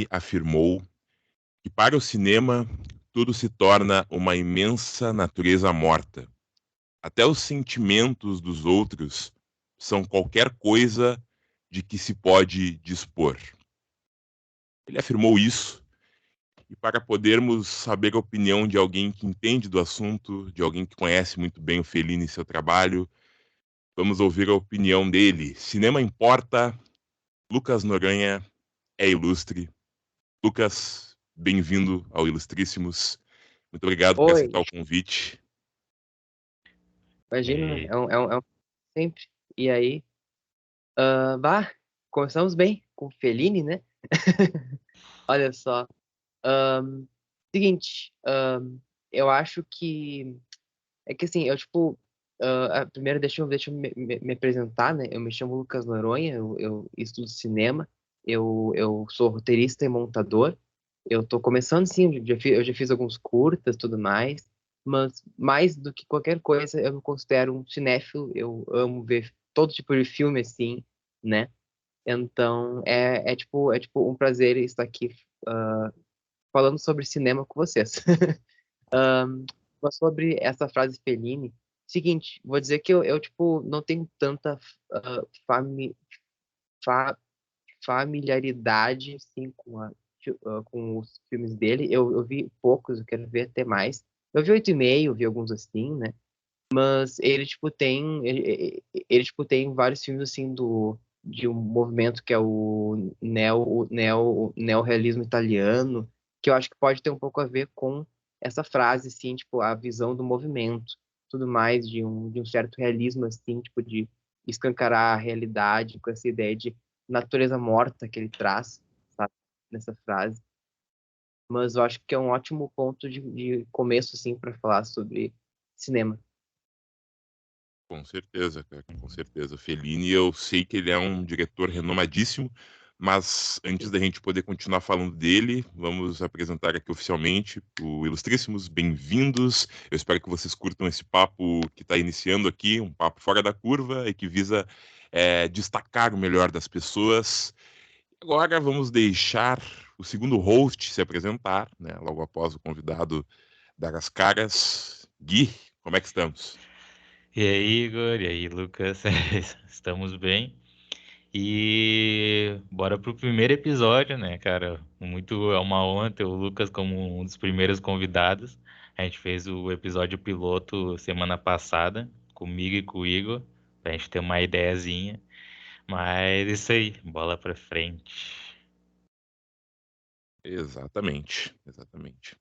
afirmou que para o cinema tudo se torna uma imensa natureza morta. Até os sentimentos dos outros são qualquer coisa de que se pode dispor. Ele afirmou isso e para podermos saber a opinião de alguém que entende do assunto, de alguém que conhece muito bem o Fellini e seu trabalho, vamos ouvir a opinião dele. Cinema importa, Lucas Noronha é ilustre. Lucas, bem-vindo ao Ilustríssimos. Muito obrigado por Oi, aceitar o convite. imagina, E é um sempre. E aí, bah, começamos bem com Fellini, né? Olha só. ahn, Seguinte, eu acho que é que assim, eu tipo, primeiro deixa eu me apresentar, né? Eu me chamo Lucas Noronha, eu estudo cinema, eu sou roteirista e montador. Eu tô começando, sim, eu já fiz alguns curtas, tudo mais, mas mais do que qualquer coisa, eu me considero um cinéfilo. Eu amo ver todo tipo de filme, assim, né? Então, é tipo um prazer estar aqui falando sobre cinema com vocês. Mas sobre essa frase Fellini, seguinte, vou dizer que eu tipo, não tenho tanta ah, fami- fa- familiaridade, assim, com os filmes dele. Eu vi poucos, eu quero ver até mais. Eu vi 8,5, eu vi alguns assim, né? Mas ele, tipo, tem vários filmes, assim, de um movimento que é o neorrealismo italiano, que eu acho que pode ter um pouco a ver com essa frase, assim, tipo, a visão do movimento, tudo mais, de um certo realismo, assim, tipo, de escancarar a realidade com essa ideia de natureza morta que ele traz, sabe, nessa frase. Mas eu acho que é um ótimo ponto de começo, assim, para falar sobre cinema. com certeza, cara, com certeza. Fellini, eu sei que ele é um diretor renomadíssimo, mas antes da gente poder continuar falando dele, vamos apresentar aqui oficialmente o Ilustríssimos. Bem-vindos. Eu espero que vocês curtam esse papo que está iniciando aqui, um papo fora da curva e que visa destacar o melhor das pessoas. Agora vamos deixar o segundo host se apresentar, né, logo após o convidado dar as caras. Gui, como é que estamos? E aí, Igor, e aí, Lucas, estamos bem? E bora pro primeiro episódio, né, cara? É uma honra ter o Lucas como um dos primeiros convidados. A gente fez o episódio piloto semana passada, comigo e com o Igor, pra gente ter uma ideiazinha. Mas isso aí, bola pra frente. Exatamente, exatamente.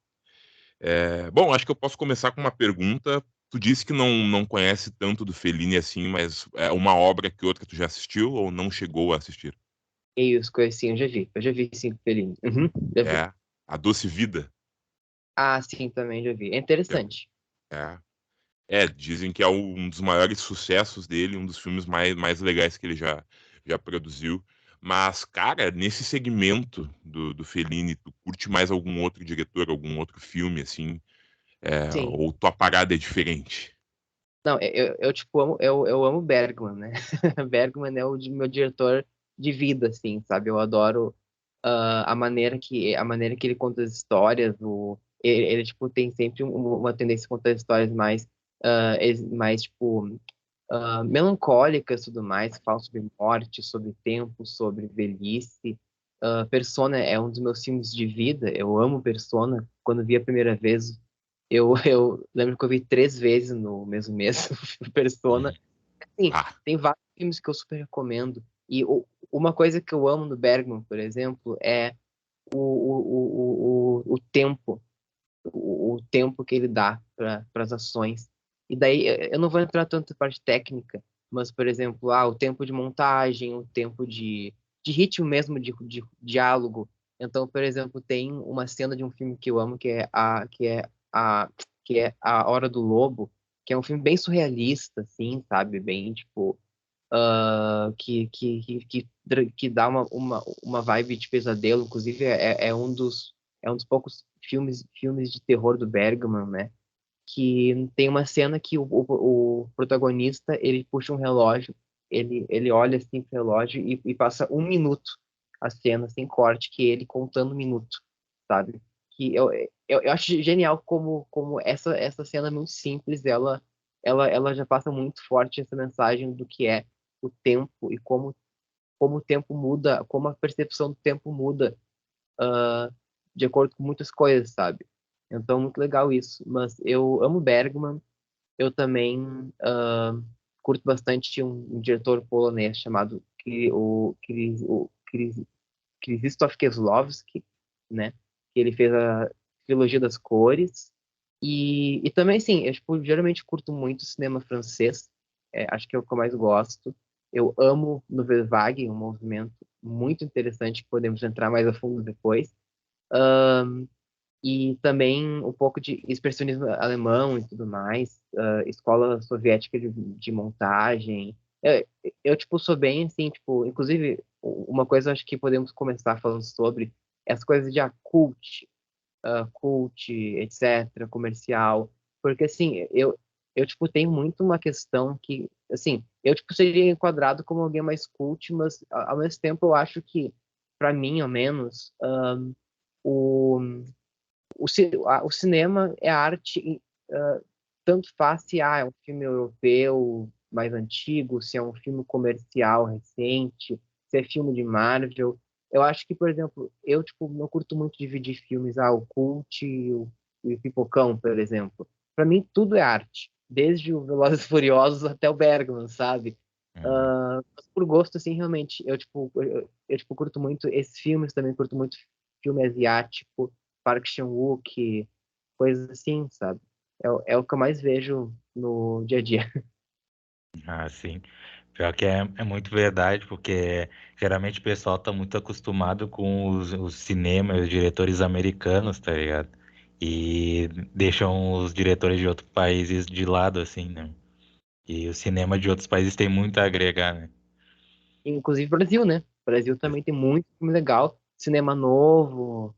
Bom, acho que eu posso começar com uma pergunta. Tu disse que não conhece tanto do Fellini assim, mas é uma obra que outra tu já assistiu ou não chegou a assistir? E os coisas assim, eu já vi. Eu já vi, sim, Fellini. Uhum, já vi. É A Doce Vida. Ah, sim, também já vi. É interessante. É, dizem que é um dos maiores sucessos dele, um dos filmes mais legais que ele já produziu. Mas, cara, nesse segmento do Fellini, tu curte mais algum outro diretor, algum outro filme, assim? Sim. Ou tua parada é diferente? Não, tipo, eu amo Bergman, né? Bergman é meu diretor de vida, assim, sabe? Eu adoro a maneira que ele conta as histórias. Ele, tipo, tem sempre uma tendência a contar histórias mais, tipo, melancólicas e tudo mais, que falam sobre morte, sobre tempo, sobre velhice. Persona é um dos meus filmes de vida. Eu amo Persona. Quando vi a primeira vez, eu lembro que eu vi 3 vezes no mesmo mês o Persona. Sim, Ah, tem vários filmes que eu super recomendo. E uma coisa que eu amo no Bergman, por exemplo, é o tempo, o tempo que ele dá para as ações. E daí eu não vou entrar tanto na parte técnica, mas, por exemplo, o tempo de montagem, o tempo de ritmo mesmo, de diálogo. Então, por exemplo, tem uma cena de um filme que eu amo, a, que é A Hora do Lobo, que é um filme bem surrealista, assim, sabe? Bem, tipo, que dá uma vibe de pesadelo. Inclusive, é um dos poucos filmes de terror do Bergman, né? Que tem uma cena que o protagonista, ele puxa um relógio, ele olha assim pro relógio e passa 1 minuto a cena sem corte, que é ele contando um minuto, sabe? Que eu acho genial como essa cena muito simples, ela já passa muito forte essa mensagem do que é o tempo e como o tempo muda, como a percepção do tempo muda de acordo com muitas coisas, sabe? Então, muito legal isso. Mas eu amo Bergman. Eu também curto bastante um diretor polonês chamado Krzysztof Kieslowski, né? Que ele fez a trilogia das cores. E também, sim, eu tipo, geralmente curto muito cinema francês. Acho que é o que eu mais gosto. Eu amo Nouvelle Vague, um movimento muito interessante que podemos entrar mais a fundo depois. E também um pouco de expressionismo alemão e tudo mais, escola soviética de montagem. Tipo, sou bem, assim, tipo, inclusive, uma coisa acho que podemos começar falando sobre as coisas de cult, etc., comercial, porque, assim, tipo, tenho muito uma questão que, assim, tipo, seria enquadrado como alguém mais cult, mas, ao mesmo tempo, eu acho que, para mim, ao menos, o o cinema é arte, tanto faz se é um filme europeu mais antigo, se é um filme comercial recente, se é filme de Marvel. Eu acho que, por exemplo, eu tipo, não curto muito dividir filmes, o cult e o Pipocão, por exemplo. Para mim, tudo é arte, desde o Velozes e Furiosos até o Bergman, sabe? Uhum. Mas por gosto, assim, realmente, tipo, curto muito esses filmes, também curto muito filme asiático, Park Chan-wook, coisas assim, sabe? É o que eu mais vejo no dia a dia. Ah, sim. Pior que é muito verdade, porque geralmente o pessoal tá muito acostumado com os cinemas, os diretores americanos, tá ligado? E deixam os diretores de outros países de lado, assim, né? E o cinema de outros países tem muito a agregar, né? Inclusive Brasil, né? Brasil também tem muito filme legal, cinema novo,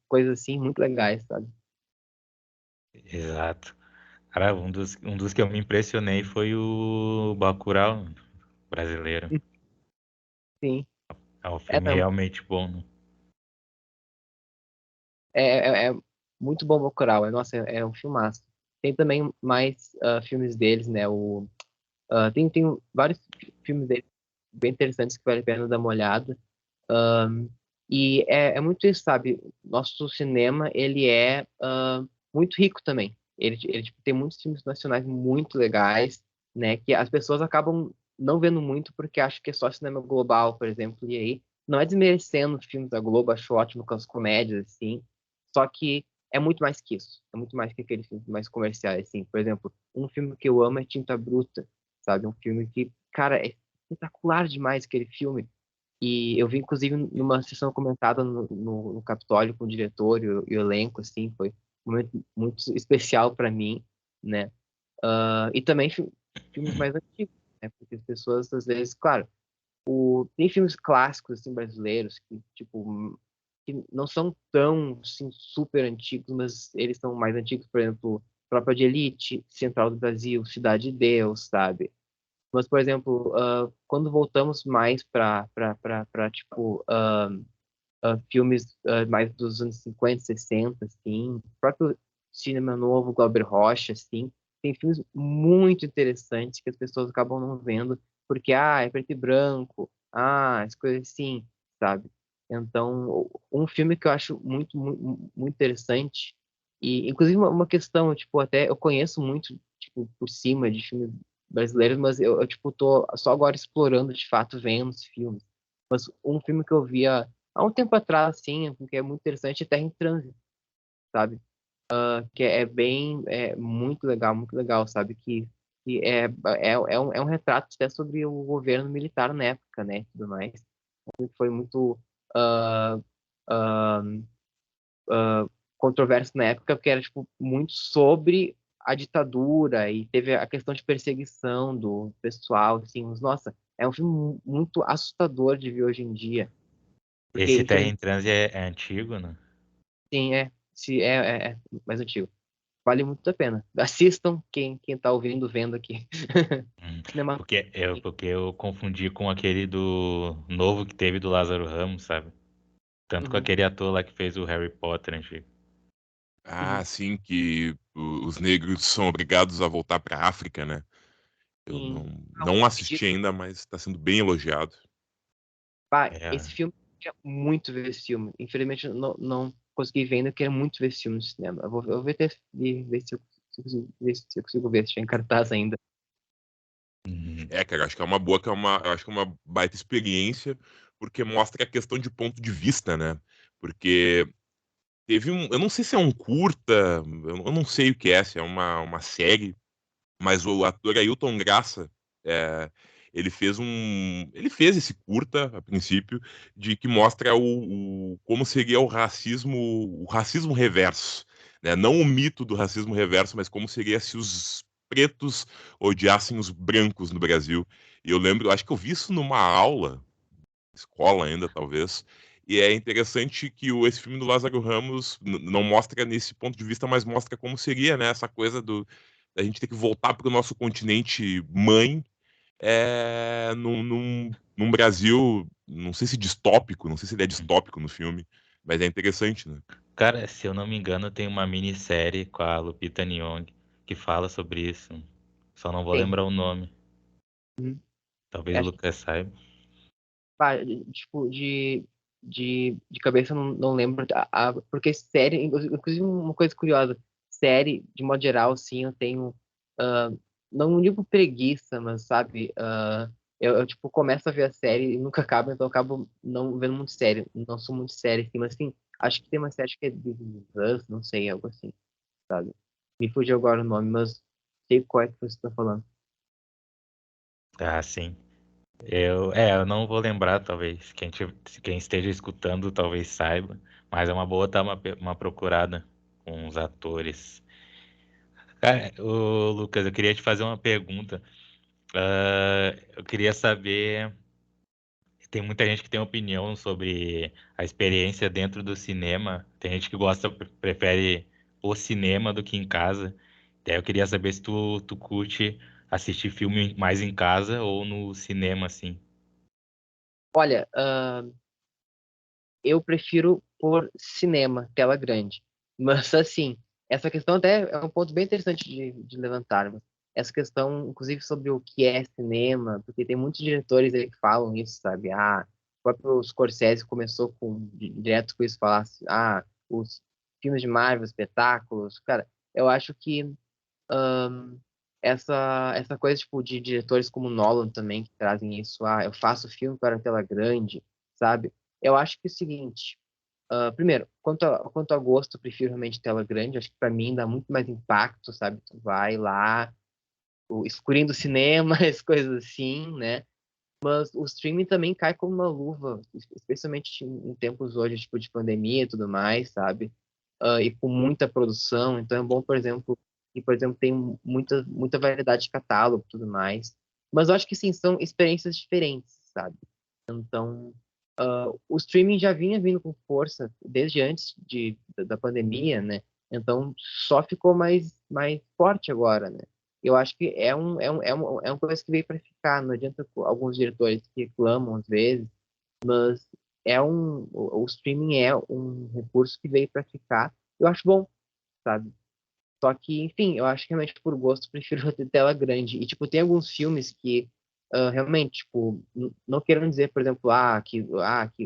coisas assim, muito legais, sabe? Exato. Cara, um dos que eu me impressionei foi o Bacurau brasileiro. Sim. É um É, filme não, realmente bom, né? é muito bom Bacurau, nossa, é um filmaço. Tem também mais filmes deles, né? Tem vários filmes deles bem interessantes que vale a pena dar uma olhada. E é muito isso, sabe? Nosso cinema, ele é muito rico também. Ele tipo, tem muitos filmes nacionais muito legais, né? Que as pessoas acabam não vendo muito porque acham que é só cinema global, por exemplo. E aí, não é desmerecendo os filmes da Globo, acho ótimo com as comédias, assim. Só que é muito mais que isso. É muito mais que aqueles filmes mais comerciais, assim. Por exemplo, um filme que eu amo é Tinta Bruta, sabe? Um filme que, cara, é espetacular demais aquele filme. E eu vi, inclusive, numa sessão comentada no Capitólio com o diretor e o elenco, assim, foi um momento muito especial para mim, né? E também filmes mais antigos, né? Porque as pessoas, às vezes, claro, tem filmes clássicos, assim, brasileiros, que, tipo, que não são tão, assim, super antigos, mas eles são mais antigos, por exemplo, Tropa de Elite, Central do Brasil, Cidade de Deus, sabe? Mas, por exemplo, quando voltamos mais para tipo, filmes mais dos anos 50 60 assim, o próprio cinema novo, Glauber Rocha, assim, tem filmes muito interessantes que as pessoas acabam não vendo, porque, é preto e branco, as coisas assim, sabe? Então, um filme que eu acho muito interessante, e inclusive uma questão, tipo, até eu conheço muito, tipo, por cima de filmes brasileiros, mas tipo, tô só agora explorando, de fato, vendo os filmes. Mas um filme que eu via há um tempo atrás, assim, que é muito interessante, é Terra em Trânsito, sabe? Que é muito legal, sabe? Que é um retrato até sobre o governo militar na época, né? Tudo mais. Foi muito ah, ah, controverso na época, porque era, tipo, muito sobre a ditadura e teve a questão de perseguição do pessoal, assim, mas, nossa, é um filme muito assustador de ver hoje em dia, porque, Esse Terra infelizmente, em Transe é antigo, né? sim, se é mais antigo. Vale muito a pena. Assistam quem tá ouvindo, vendo aqui. Cinema. Porque eu confundi com aquele do novo que teve do Lázaro Ramos, sabe? Tanto com Uhum, aquele ator lá que fez o Harry Potter antigo. Ah, uhum. sim, que os negros são obrigados a voltar para a África, né? Eu Sim. não assisti ainda, mas está sendo bem elogiado. Pá, esse É. filme, eu queria muito ver esse filme. Infelizmente, eu não consegui ver ainda. Eu queria muito ver esse filme no cinema. Eu vou ver se eu consigo ver, se tiver em cartaz ainda. Uhum. É, cara, acho que é uma boa, eu acho que é uma baita experiência, porque mostra a questão de ponto de vista, né? Porque teve um, eu não sei se é um curta, eu não sei o que é, se é uma série, mas o ator Ailton Graça, é, ele fez esse curta a princípio, de que mostra como seria o racismo reverso, né? Não o mito do racismo reverso, mas como seria se os pretos odiassem os brancos no Brasil. E eu lembro, acho que eu vi isso numa aula, escola ainda talvez. E é interessante que esse filme do Lázaro Ramos não mostra nesse ponto de vista, mas mostra como seria, né, essa coisa da gente ter que voltar para o nosso continente mãe, num Brasil, não sei se distópico, não sei se ele é distópico no filme, mas é interessante, né? Cara, se eu não me engano, tem uma minissérie com a Lupita Nyong'o que fala sobre isso. Só não vou Tem. lembrar o nome. Uhum. Talvez o Acho que, Lucas saiba. pá, tipo, de cabeça eu não lembro. Porque série, inclusive uma coisa curiosa, série, de modo geral, sim, eu tenho. ah, não digo preguiça, mas sabe, eu, tipo, começo a ver a série e nunca acabo, então eu acabo não vendo muito série. Não sou muito série, assim, mas assim, acho que tem uma série que é This Is Us, não sei, algo assim, sabe? Me fugiu agora o nome, mas sei qual é que você está falando. Ah, sim. Eu não vou lembrar, talvez. Quem esteja escutando talvez saiba. Mas é uma boa dar uma procurada com os atores. Cara, ô, Lucas, eu queria te fazer uma pergunta. Eu queria saber. Tem muita gente que tem opinião sobre a experiência dentro do cinema. Tem gente que prefere o cinema do que em casa. Daí eu queria saber se tu curte assistir filme mais em casa ou no cinema, assim. Olha, eu prefiro por cinema, tela grande. Mas, assim, essa questão até é um ponto bem interessante de levantarmos. Essa questão, inclusive, sobre o que é cinema, porque tem muitos diretores aí que falam isso, sabe? O próprio Scorsese começou direto com isso, falar assim, os filmes de Marvel, espetáculos. Cara, eu acho que ahn, essa coisa, tipo, de diretores como Nolan também, que trazem isso, eu faço filme para tela grande, sabe? Eu acho que é o seguinte, primeiro, quanto a gosto, eu prefiro realmente tela grande. Acho que para mim dá muito mais impacto, sabe? Tu vai lá, o escurinho do cinema, as coisas assim, né? Mas o streaming também cai como uma luva, especialmente em tempos hoje, tipo, de pandemia e tudo mais, sabe? E com muita produção. Então é bom, por exemplo, tem muita variedade de catálogo e tudo mais. Mas eu acho que sim, são experiências diferentes, sabe? Então, o streaming já vinha vindo com força desde antes da pandemia, né? Então, só ficou mais forte agora, né? Eu acho que é uma coisa que veio para ficar. Não adianta alguns diretores que reclamam às vezes, mas o streaming é um recurso que veio para ficar. Eu acho bom, sabe? Só que, enfim, eu acho que realmente por gosto eu prefiro ter tela grande. E, tipo, tem alguns filmes que realmente, tipo, não querendo dizer, por exemplo, que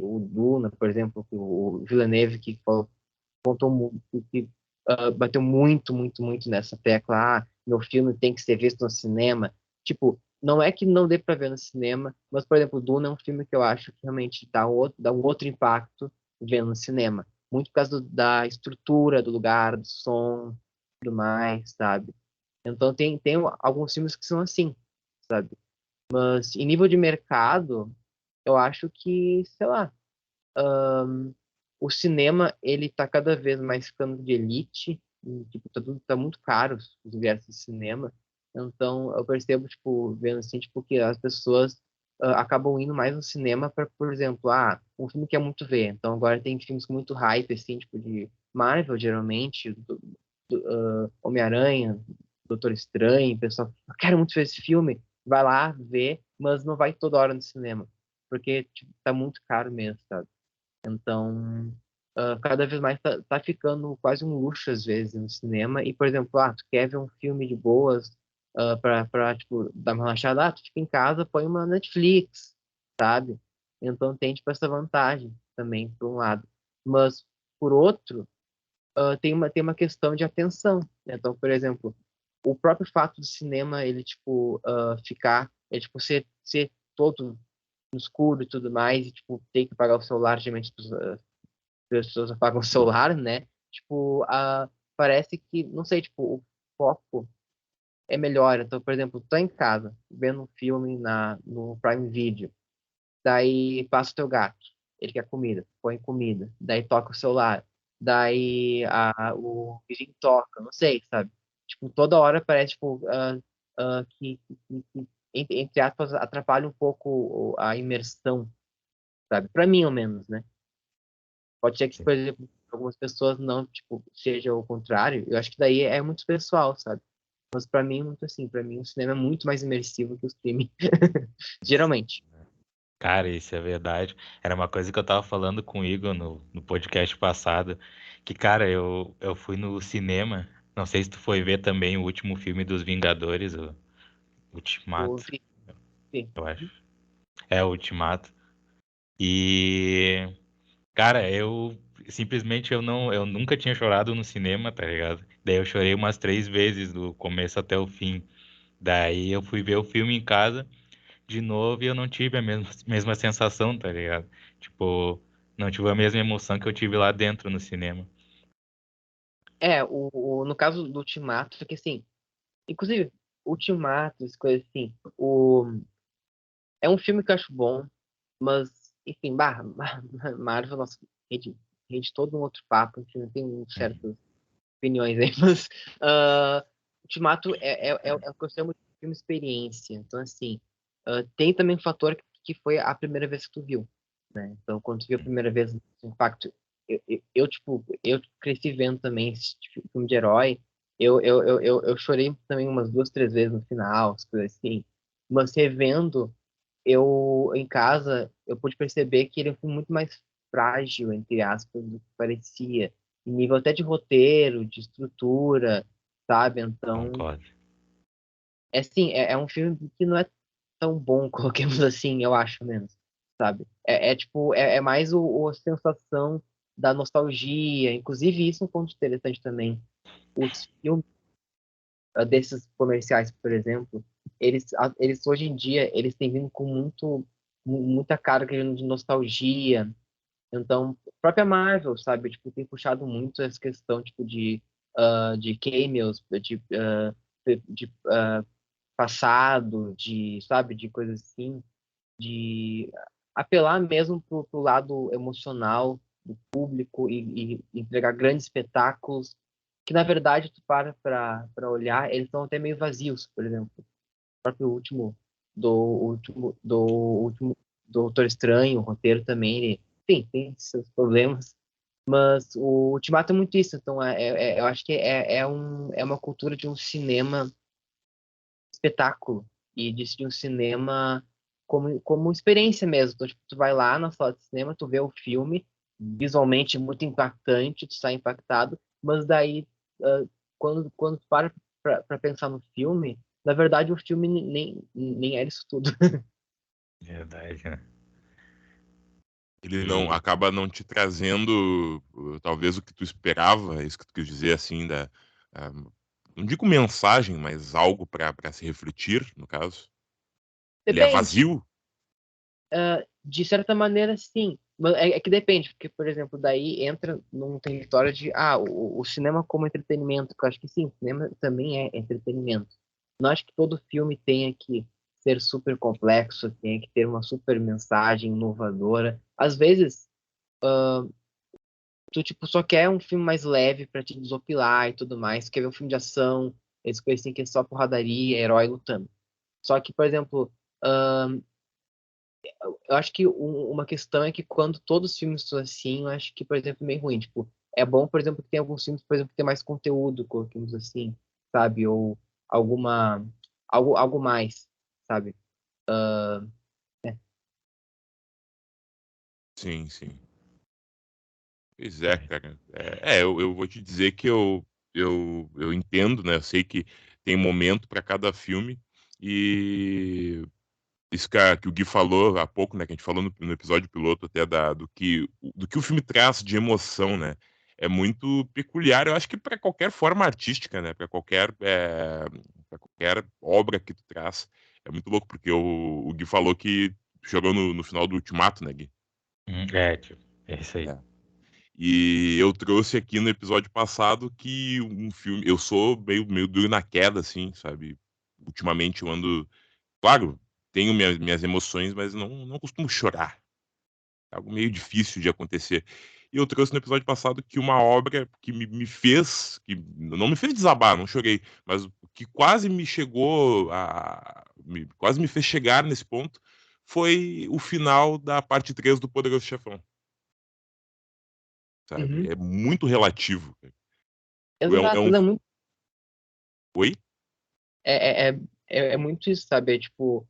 o Duna, por exemplo, que o Villeneuve que falou, pontou que bateu muito, muito, muito nessa tecla, meu filme tem que ser visto no cinema. Tipo, não é que não dê para ver no cinema, mas, por exemplo, Duna é um filme que eu acho que realmente dá um outro impacto vendo no cinema. Muito por causa da estrutura do lugar, do som, tudo mais, sabe? Então tem alguns filmes que são assim, sabe? Mas em nível de mercado, eu acho que, sei lá, o cinema ele tá cada vez mais ficando de elite, e, tipo, tá muito caro os ingressos de cinema. Então eu percebo, tipo, vendo assim, tipo, que as pessoas acabam indo mais no cinema para, por exemplo, um filme que é muito ver. Então agora tem filmes com muito hype, assim, tipo de Marvel, geralmente, Homem-Aranha, Doutor Estranho, o pessoal, eu quero muito ver esse filme, vai lá ver, mas não vai toda hora no cinema, porque tipo, tá muito caro mesmo, sabe? Então, cada vez mais tá ficando quase um luxo às vezes no cinema. E, por exemplo, tu quer ver um filme de boas, pra tipo, dar uma relaxada, tu fica em casa, põe uma Netflix, sabe? Então tem, tipo, essa vantagem também, por um lado. Mas, por outro, tem uma questão de atenção, né? Então, por exemplo, o próprio fato do cinema, ele, tipo, tipo, ser todo no escuro e tudo mais, e, tipo, ter que apagar o celular, geralmente as pessoas apagam o celular, né? Tipo, parece que, não sei, tipo, o foco é melhor. Então, por exemplo, tô em casa, vendo um filme no Prime Video, daí passa o teu gato, ele quer comida, põe comida, daí toca o celular, daí o vizinho toca, não sei, sabe? Tipo, toda hora parece, tipo, que, entre aspas, atrapalha um pouco a imersão, sabe? Pra mim, ao menos, né? Pode ser que, por exemplo, algumas pessoas não, tipo, seja o contrário. Eu acho que daí é muito pessoal, sabe? Mas pra mim, muito assim, pra mim o cinema é muito mais imersivo que o streaming. Geralmente. Cara, isso é verdade. Era uma coisa que eu tava falando com o Igor no podcast passado, que, cara, eu fui no cinema, não sei se tu foi ver também o último filme dos Vingadores, o O, Ultimato, vi- vi. eu acho. É, o Ultimato. E, cara, eu simplesmente eu nunca tinha chorado no cinema, tá ligado? Daí eu chorei umas 3 vezes do começo até o fim. Daí eu fui ver o filme em casa de novo e eu não tive a mesma sensação, tá ligado? Tipo, não tive a mesma emoção que eu tive lá dentro no cinema. No caso do Ultimato, porque assim, inclusive, Ultimato, as coisas assim, é um filme que eu acho bom, mas, enfim, Marvel, nossa, rende todo um outro papo, enfim, tem certas opiniões aí, mas Ultimato é o que eu chamo de filme experiência. Então, assim, tem também um fator que foi a primeira vez que tu viu, né? Então, quando tu viu a primeira vez o impacto, tipo, eu cresci vendo também esse tipo, filme de herói. Eu chorei também umas 2, 3 vezes no final, as coisas assim. Mas revendo, em casa, eu pude perceber que ele é um filme muito mais frágil, entre aspas, do que parecia em nível até de roteiro, de estrutura, sabe? Então, Concordo. assim, é um filme que não é tão bom, coloquemos assim, eu acho menos, sabe? Tipo, é mais a sensação da nostalgia, inclusive isso é um ponto interessante também. Os filmes desses comerciais, por exemplo, eles hoje em dia, eles têm vindo com muita carga de nostalgia. Então, a própria Marvel, sabe, tipo, tem puxado muito essa questão, tipo, de cameos, de passado, sabe, de coisas assim, de apelar mesmo pro lado emocional do público e entregar grandes espetáculos que, na verdade, tu para olhar, eles estão até meio vazios, por exemplo. O próprio último Doutor Estranho, o roteiro também, tem seus problemas, mas o Ultimato é muito isso, então eu acho que é uma cultura de um cinema espetáculo e de um cinema como experiência mesmo. Então, tipo, tu vai lá na sala de cinema, tu vê o filme, visualmente muito impactante, tu sai impactado, mas daí, ah, quando tu para pensar no filme, na verdade o filme nem era isso tudo. Verdade, né? Ele não E, acaba não te trazendo talvez o que tu esperava, é isso que tu quis dizer assim ah, não digo mensagem, mas algo para se refletir, no caso. Ele é Depende. vazio? De certa maneira, sim. Mas é que depende, porque, por exemplo, daí entra num território de o cinema como entretenimento, que eu acho que sim, o cinema também é entretenimento. Não acho que todo filme tenha que ser super complexo, tenha que ter uma super mensagem inovadora. Às vezes, tu tipo, só quer um filme mais leve pra te desopilar e tudo mais, tu quer ver um filme de ação, esse coisa assim que é só porradaria, herói lutando. Só que, por exemplo, eu acho que uma questão é que quando todos os filmes são assim, eu acho que, por exemplo, é meio ruim. Tipo, é bom, por exemplo, que tem alguns filmes, por exemplo, que tem mais conteúdo, coloquemos assim, sabe? Ou alguma, algo mais, sabe? É. Sim, sim. Pois é, cara. Eu vou te dizer que eu entendo, né? Eu sei que tem momento para cada filme. E isso que o Gui falou há pouco, né? Que a gente falou no episódio piloto até do que o filme traz de emoção, né? É muito peculiar. Eu acho que para qualquer forma artística, né? Para qualquer obra que tu traz. É muito louco, porque o Gui falou que chegou no final do Ultimato, né, Gui? Tipo, é isso aí. É. E eu trouxe aqui no episódio passado que um filme. Eu sou meio duro na queda, assim, sabe? Ultimamente eu ando. Claro, tenho minhas emoções, mas não costumo chorar. É algo meio difícil de acontecer. E eu trouxe no episódio passado que uma obra que me fez. Que não me fez desabar, não chorei, mas que quase me chegou quase me fez chegar nesse ponto foi o final da parte 3 do Poderoso Chefão, sabe? Uhum. É muito relativo. É Exato, um. não, muito, Oi? é, é, é muito isso, sabe? É tipo,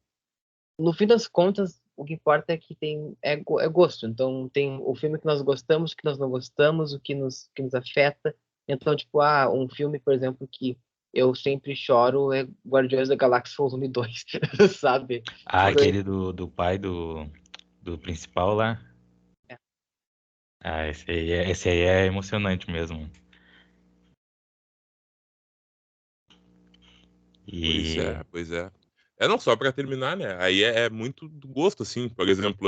no fim das contas, o que importa é que é gosto. Então, tem o filme que nós gostamos, o que nós não gostamos, o que nos afeta. Então, tipo, um filme, por exemplo, que eu sempre choro é Guardiões da Galáxia Volume 2, sabe? Pode. Aquele do pai do principal lá. É. Esse aí é emocionante mesmo. Pois E é, pois é. É não só para terminar, né? Aí é muito do gosto, assim. Por exemplo,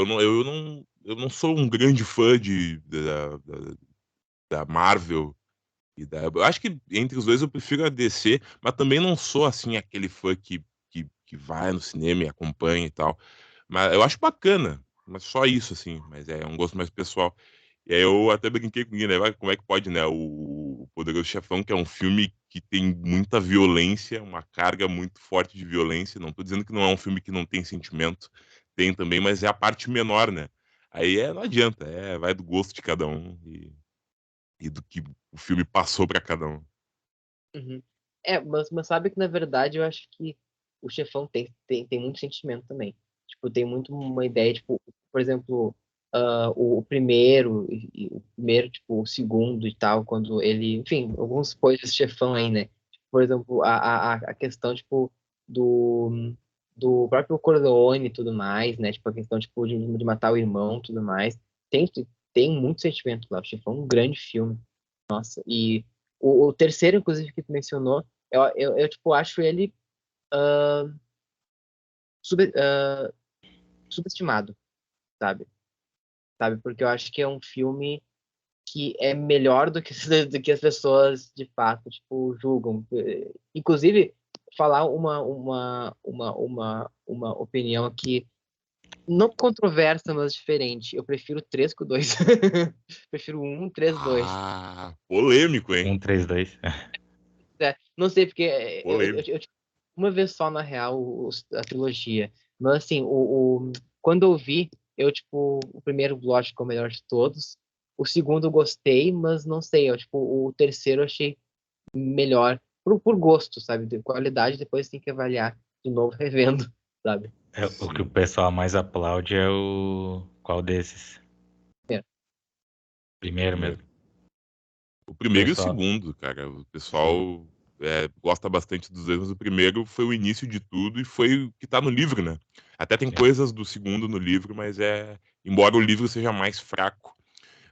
eu não sou um grande fã da Marvel eu acho que entre os dois eu prefiro a DC, mas também não sou assim aquele fã que vai no cinema e acompanha e tal. Mas eu acho bacana, mas só isso, assim. Mas é um gosto mais pessoal. E aí eu até brinquei com ele, né? Como é que pode, né? O Poderoso Chefão, que é um filme que tem muita violência, uma carga muito forte de violência. Não tô dizendo que não é um filme que não tem sentimento, tem também, mas é a parte menor, né? Aí não adianta, vai do gosto de cada um e do que o filme passou pra cada um. Uhum. Mas sabe que na verdade eu acho que o Chefão tem muito sentimento também. Tipo, tem muito uma ideia, tipo, por exemplo, o primeiro, o primeiro, tipo, o segundo e tal, quando ele, enfim, alguns coisas Chefão aí, né? Tipo, por exemplo, a questão, tipo, do próprio Corleone e tudo mais, né? Tipo, a questão, tipo, de matar o irmão e tudo mais. Tem, tem muito sentimento lá. O Chefão é um grande filme. Nossa, e o terceiro, inclusive, que tu mencionou, eu tipo, acho ele sub- ah, subestimado, sabe? Sabe? Porque eu acho que é um filme que é melhor do que, do que as pessoas, de fato, tipo, julgam. Inclusive, falar uma opinião aqui, não controversa, mas diferente. Eu prefiro 3 que o 2. Prefiro o 1, 3, 2. Polêmico, hein? 1, 3, 2. Não sei, porque Polêmico. uma vez só, na real, a trilogia. Mas, assim, quando eu vi, eu, tipo, o primeiro, lógico, é o melhor de todos. O segundo eu gostei, mas não sei, eu, tipo, o terceiro eu achei melhor, por gosto, sabe? De qualidade, depois tem que avaliar de novo, revendo, sabe? O que o Sim. pessoal mais aplaude é o. Qual desses? É. O Primeiro primeiro. mesmo. O O primeiro e o pessoal. segundo, cara. O pessoal gosta bastante dos dois, mas o primeiro foi o início de tudo e foi o que tá no livro, né? Até tem Sim. coisas do segundo no livro, mas embora o livro seja mais fraco.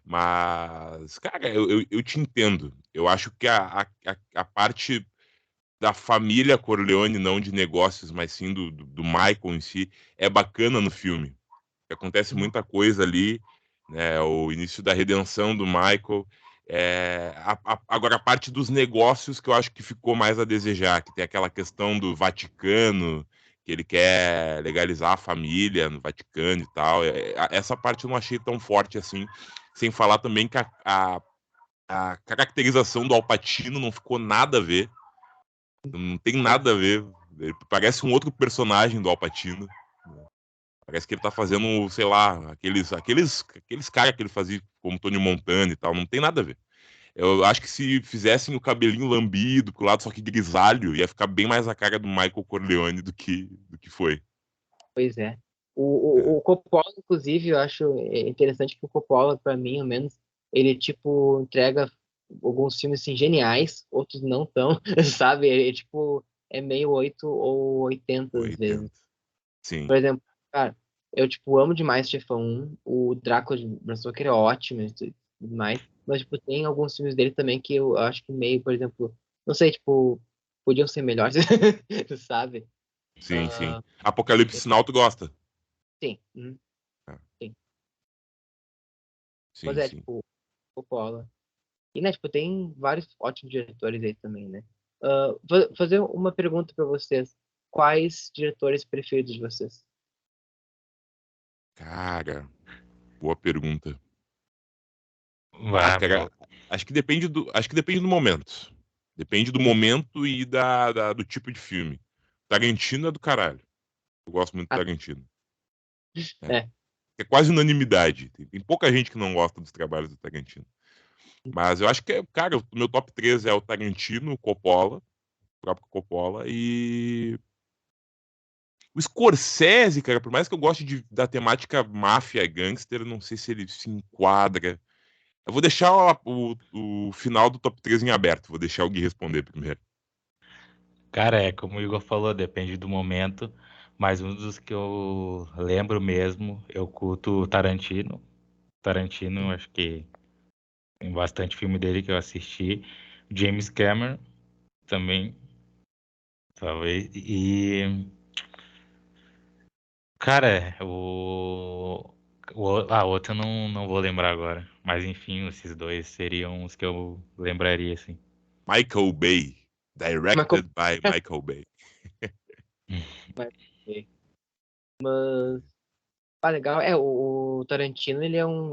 Mas, cara, eu te entendo. Eu acho que a parte da família Corleone, não de negócios, mas sim do Michael em si, é bacana no filme. Acontece Uhum. muita coisa ali, né? O início da redenção do Michael. Agora, a parte dos negócios que eu acho que ficou mais a desejar, que tem aquela questão do Vaticano, que ele quer legalizar a família no Vaticano e tal. Essa parte eu não achei tão forte assim, sem falar também que a caracterização do Al Pacino não ficou nada a ver, não tem É. nada a ver. Ele parece um outro personagem do Al Pacino. Parece que ele tá fazendo, sei lá, aqueles caras que ele fazia como Tony Montana e tal. Não tem nada a ver. Eu acho que se fizessem o cabelinho lambido pro lado, só que grisalho, ia ficar bem mais a cara do Michael Corleone do que foi. Pois é. É. O Coppola, inclusive, eu acho interessante que o Coppola, pra mim, ao menos, ele, tipo, entrega alguns filmes, assim, geniais, outros não tão, sabe? Ele, tipo, é meio 8 ou 80 às vezes. 80. Sim. Por exemplo, cara, eu, tipo, amo demais Chefão 1, o Drácula de Bram Stoker é ótimo e tudo mais, mas, tipo, tem alguns filmes dele também que eu acho que meio, por exemplo, não sei, tipo, podiam ser melhores, sabe? Sim, sim. Ah, Apocalipse Sinal, tu gosta? sim, É. sim. Mas Sim, é, sim. tipo, Coppola. E, né, tipo, tem vários ótimos diretores aí também, né? Fazer uma pergunta pra vocês. Quais diretores preferidos de vocês? Cara, boa pergunta. Ah, Vá, cara, meu. acho que depende do momento. Depende do momento e do tipo de filme. Tarantino é do caralho. Eu gosto muito do Ah, Tarantino. É, é. é quase unanimidade. Tem pouca gente que não gosta dos trabalhos do Tarantino. Mas eu acho que, cara, o meu top 3 é o Tarantino, o Coppola, o próprio Coppola, e o Scorsese, cara, por mais que eu goste da temática máfia gangster, eu não sei se ele se enquadra. Eu vou deixar o final do top 3 em aberto, vou deixar o Gui responder primeiro. Cara, é como o Igor falou, depende do momento. Mas um dos que eu lembro mesmo, eu curto o Tarantino. Tarantino, acho que tem bastante filme dele que eu assisti. James Cameron também, talvez. E, cara, outro eu não vou lembrar agora. Mas enfim, esses dois seriam os que eu lembraria, assim. Michael Bay, Mas, directed by Michael Bay. mas, mas legal. É, o Tarantino, ele é um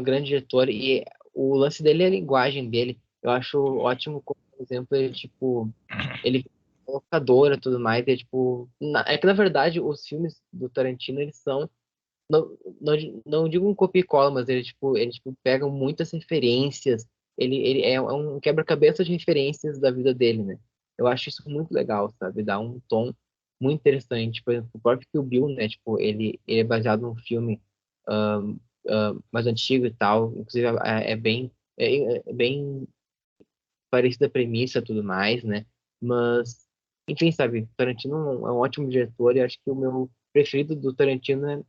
grande diretor e o lance dele é a linguagem dele. Eu acho ótimo, como, por exemplo, ele, tipo, ele é provocador e tudo mais. É, tipo, é que, na verdade, os filmes do Tarantino, eles são, não, não digo um copia e cola, mas ele, tipo, pegam muitas referências. Ele é um quebra-cabeça de referências da vida dele, né? Eu acho isso muito legal, sabe? Dá um tom muito interessante. Por exemplo, o próprio Kill Bill, né? Tipo, ele é baseado num filme mais antigo e tal. Inclusive, é bem parecida a premissa e tudo mais, né? Mas, enfim, sabe? Tarantino é um ótimo diretor e acho que o meu preferido do Tarantino é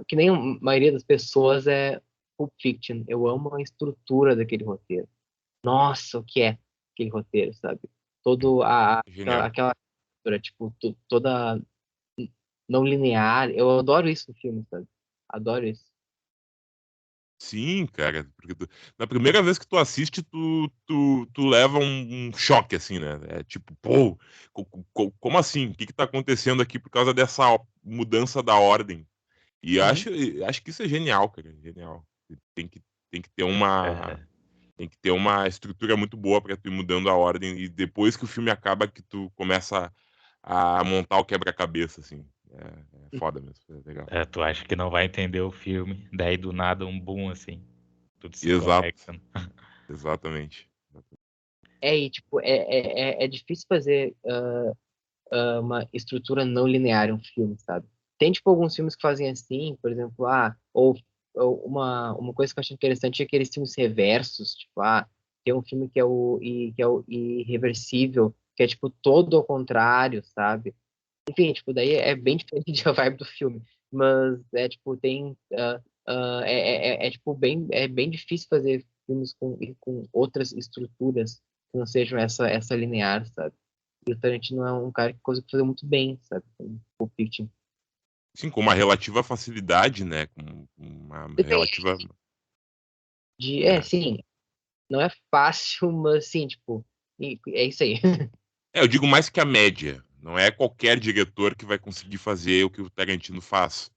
que nem a maioria das pessoas é Pulp Fiction. Eu amo a estrutura daquele roteiro. Nossa, o que é aquele roteiro, sabe? Todo Genial. aquela estrutura, tipo, toda não linear. Eu adoro isso no filme, sabe? Adoro isso. Sim, cara, porque na primeira vez que tu assiste, tu leva um choque, assim, né? É tipo, pô, como assim? O que tá acontecendo aqui por causa dessa mudança da ordem? E Uhum. acho que isso é genial, cara, genial. Tem que, tem que ter uma, É, tem que ter uma estrutura muito boa para tu ir mudando a ordem e depois que o filme acaba que tu começa a montar o quebra-cabeça, assim. É foda mesmo, é legal. tu acha que não vai entender o filme, daí do nada um boom assim, tudo se Exato, conecta. exatamente. E tipo, é difícil fazer uma estrutura não linear em um filme, sabe? Tem, tipo, alguns filmes que fazem assim, por exemplo, ou uma coisa que eu acho interessante é aqueles filmes reversos, tipo, tem um filme que é o Irreversível, que é, tipo, todo ao contrário, sabe? Enfim, tipo, daí é bem diferente a vibe do filme, mas tipo, tipo, bem difícil fazer filmes com outras estruturas que não sejam essa linear, sabe? E o Tarantino é um cara que consegue fazer muito bem, sabe? Com Pulp Fiction. Sim, com uma relativa facilidade, né? Com uma Depende relativa. É. sim, não é fácil, mas sim, tipo, é isso aí. Eu digo mais que a média. Não é qualquer diretor que vai conseguir fazer o que o Tarantino faz.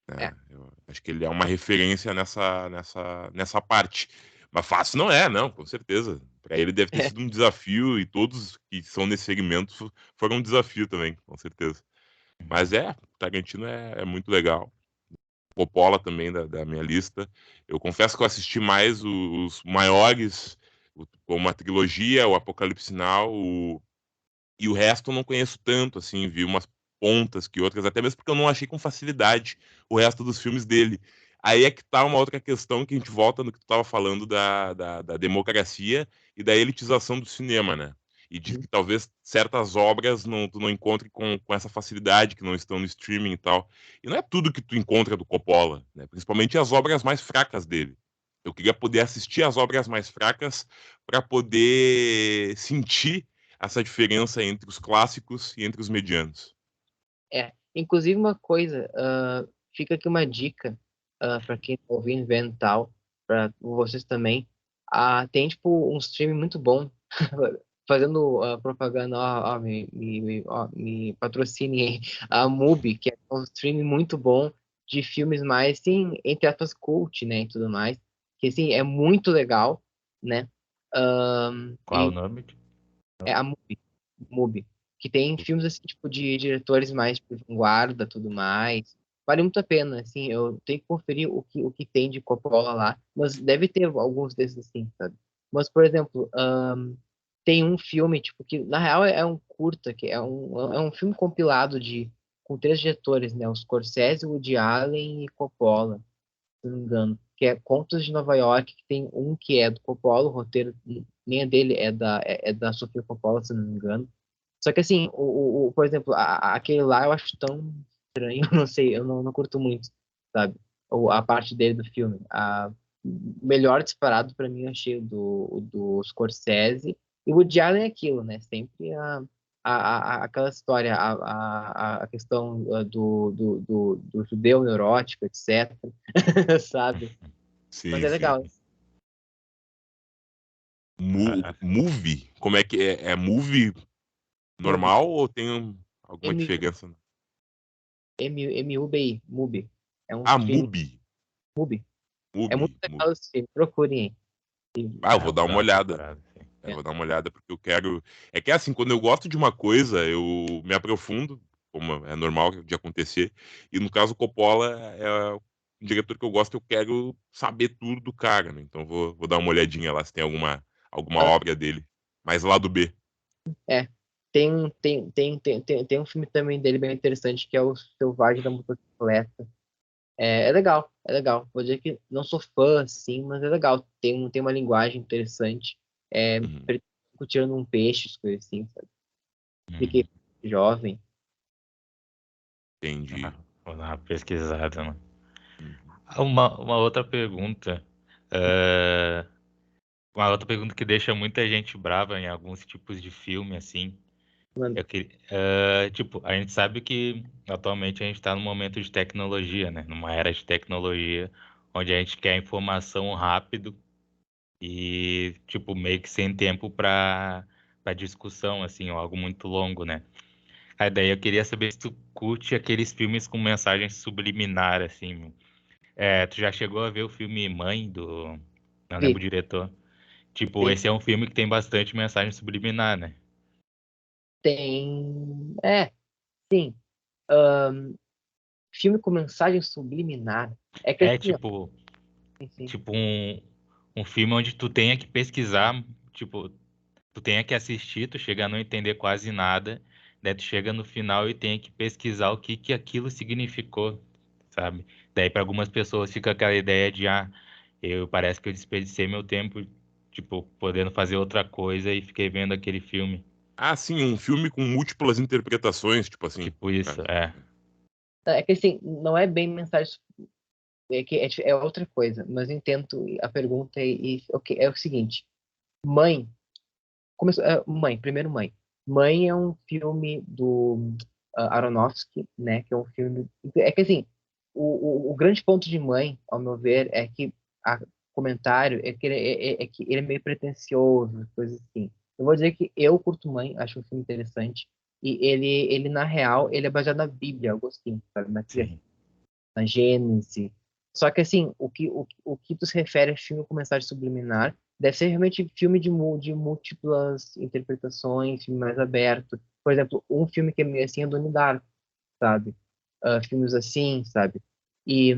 É. Né? Eu acho que ele é uma referência nessa parte. Mas fácil não é, não, com certeza. Para ele deve ter É. sido um desafio e todos que são nesse segmento foram um desafio também, com certeza. Mas o Tarantino é muito legal. Coppola também, da minha lista. Eu confesso que eu assisti mais os maiores, como a trilogia, o Apocalipse Now, e o resto eu não conheço tanto, assim, vi umas pontas que outras, até mesmo porque eu não achei com facilidade o resto dos filmes dele. Aí é que tá uma outra questão que a gente volta no que tu estava falando da democracia e da elitização do cinema, né? E de Uhum. que talvez certas obras tu não encontre com essa facilidade, que não estão no streaming e tal. E não é tudo que tu encontra do Coppola, né? Principalmente as obras mais fracas dele. Eu queria poder assistir as obras mais fracas para poder sentir essa diferença entre os clássicos e entre os medianos. Inclusive uma coisa, fica aqui uma dica para quem tá ouvindo vendo tal, para vocês também. Tem tipo um stream muito bom, fazendo propaganda, me patrocine aí, a Mubi, que é um stream muito bom de filmes mais, sim, entre aspas, cult, né, e tudo mais, que assim, é muito legal, né? Qual o E nome? é a Mubi, que tem filmes assim, tipo, de diretores mais tipo, de vanguarda, tudo mais. Vale muito a pena, assim, eu tenho que conferir o que tem de Coppola lá, mas deve ter alguns desses assim, sabe? Mas, por exemplo, tem um filme, tipo, que na real é um curta, que é um filme compilado com três diretores, né? O Scorsese, o Woody Allen e Coppola, se não me engano, que é Contos de Nova York, que tem um que é do Coppola, o roteiro nem é dele, é da Sofia Coppola, se não me engano. Só que assim, por exemplo, aquele lá eu acho tão estranho, eu não sei, eu não curto muito, sabe? A parte dele do filme. O melhor disparado pra mim eu achei o do Scorsese. E o Woody Allen é aquilo, né? Sempre aquela história, a questão do judeu neurótico, etc. Sabe? Mas Sim, é sim. legal. Ah, Movie? Como é que é? É movie Mubi. normal ou tem alguma M, diferença? M-U-B-I, Mubi. É um Ah, streaming. Mubi. Mubi. É muito Mubi. legal esse filme. Procurem aí. Ah, eu ah, vou eu dar vou uma dar uma olhada. procurada, sim. Eu vou dar uma olhada porque eu quero. É que assim, quando eu gosto de uma coisa, eu me aprofundo, como é normal de acontecer. E no caso, Coppola é um diretor que eu gosto, eu quero saber tudo do cara, né? Então vou dar uma olhadinha lá se tem alguma Ah, obra dele. Mas lá do B. é. Tem um filme também dele bem interessante que é o Selvagem da Motocicleta. É legal, é legal. Vou dizer que não sou fã, sim, mas é legal. Tem uma linguagem interessante. É, Uhum, tirando um peixe, as coisas assim, sabe? Fiquei Uhum. jovem. entendi. Ah, vou dar uma pesquisada, né? Uhum. Uma outra pergunta. eh, uma outra pergunta que deixa muita gente brava em alguns tipos de filme, assim. Mano, Tipo, a gente sabe que atualmente a gente está num momento de tecnologia, né? Numa era de tecnologia, onde a gente quer informação rápido e, tipo, meio que sem tempo para discussão, assim, ou algo muito longo, né? Aí daí eu queria saber se tu curte aqueles filmes com mensagem subliminar, assim. Tu já chegou a ver o filme Mãe do... Não lembro vi, o diretor. Tipo, vi. esse é um filme que tem bastante mensagem subliminar, né? Tem. Sim. Filme com mensagem subliminar. É que É assim, ó, tipo, sim, sim. tipo um filme onde tu tenha que pesquisar, tipo, tu tenha que assistir, tu chega a não entender quase nada, daí tu chega no final e tem que pesquisar o que que aquilo significou, sabe? Daí para algumas pessoas fica aquela ideia de, eu parece que eu desperdicei meu tempo, tipo, podendo fazer outra coisa e fiquei vendo aquele filme. Ah, sim, um filme com múltiplas interpretações, tipo assim, Tipo no isso, caso. é. É que assim, não é bem mensagem. É que é outra coisa, mas eu entendo a pergunta ok, é o seguinte. Mãe. Primeiro Mãe. Mãe é um filme do Aronofsky, né? Que é um filme. É que assim, o grande ponto de Mãe, ao meu ver, é que o comentário é que que ele é meio pretensioso, coisas assim. Eu vou dizer que eu curto Mãe, acho um filme interessante. E ele na real, ele é baseado na Bíblia, Agostinho, sabe? Sim. Na Gênesis. Só que assim, o que tu se refere a filme com mensagem subliminar deve ser realmente filme de múltiplas interpretações, filme mais aberto. Por exemplo, um filme que é meio assim é Donnie Darko, sabe? Filmes assim, sabe? E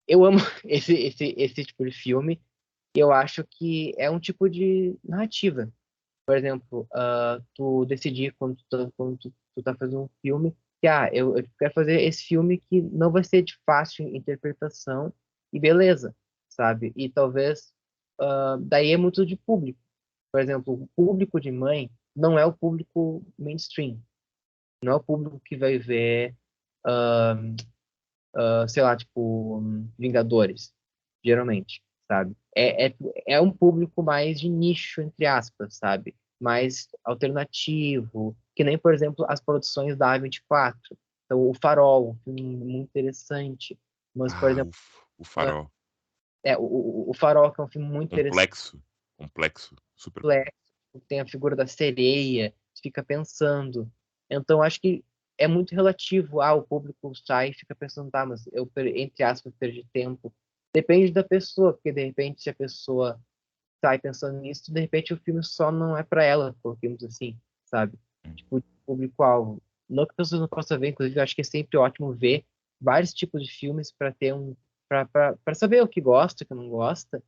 eu amo esse tipo de filme. E eu acho que é um tipo de narrativa. Por exemplo, tu decidir quando tu tá fazendo um filme que, eu quero fazer esse filme que não vai ser de fácil interpretação e beleza, sabe? E talvez, daí é muito de público. Por exemplo, o público de Mãe não é o público mainstream. Não é o público que vai ver, sei lá, tipo, Vingadores, geralmente, sabe? É um público mais de nicho, entre aspas, sabe? Mais alternativo, que nem, por exemplo, as produções da A24. Então, O Farol, um filme muito interessante. Mas, por Ah, exemplo, o ah, Farol. o Farol, que é um filme muito interessante, Complexo. Complexo. Super complexo. complexo, tem a figura da sereia, fica pensando. Então, acho que é muito relativo. O público sai e fica pensando, tá, mas eu, entre aspas, perdi tempo. Depende da pessoa, porque de repente, se a pessoa sai pensando nisso, de repente o filme só não é para ela, coloquemos assim, sabe? Tipo, público-alvo. Não que a pessoa não possa ver, inclusive, eu acho que é sempre ótimo ver vários tipos de filmes para ter para saber o que gosta, o que não gosta,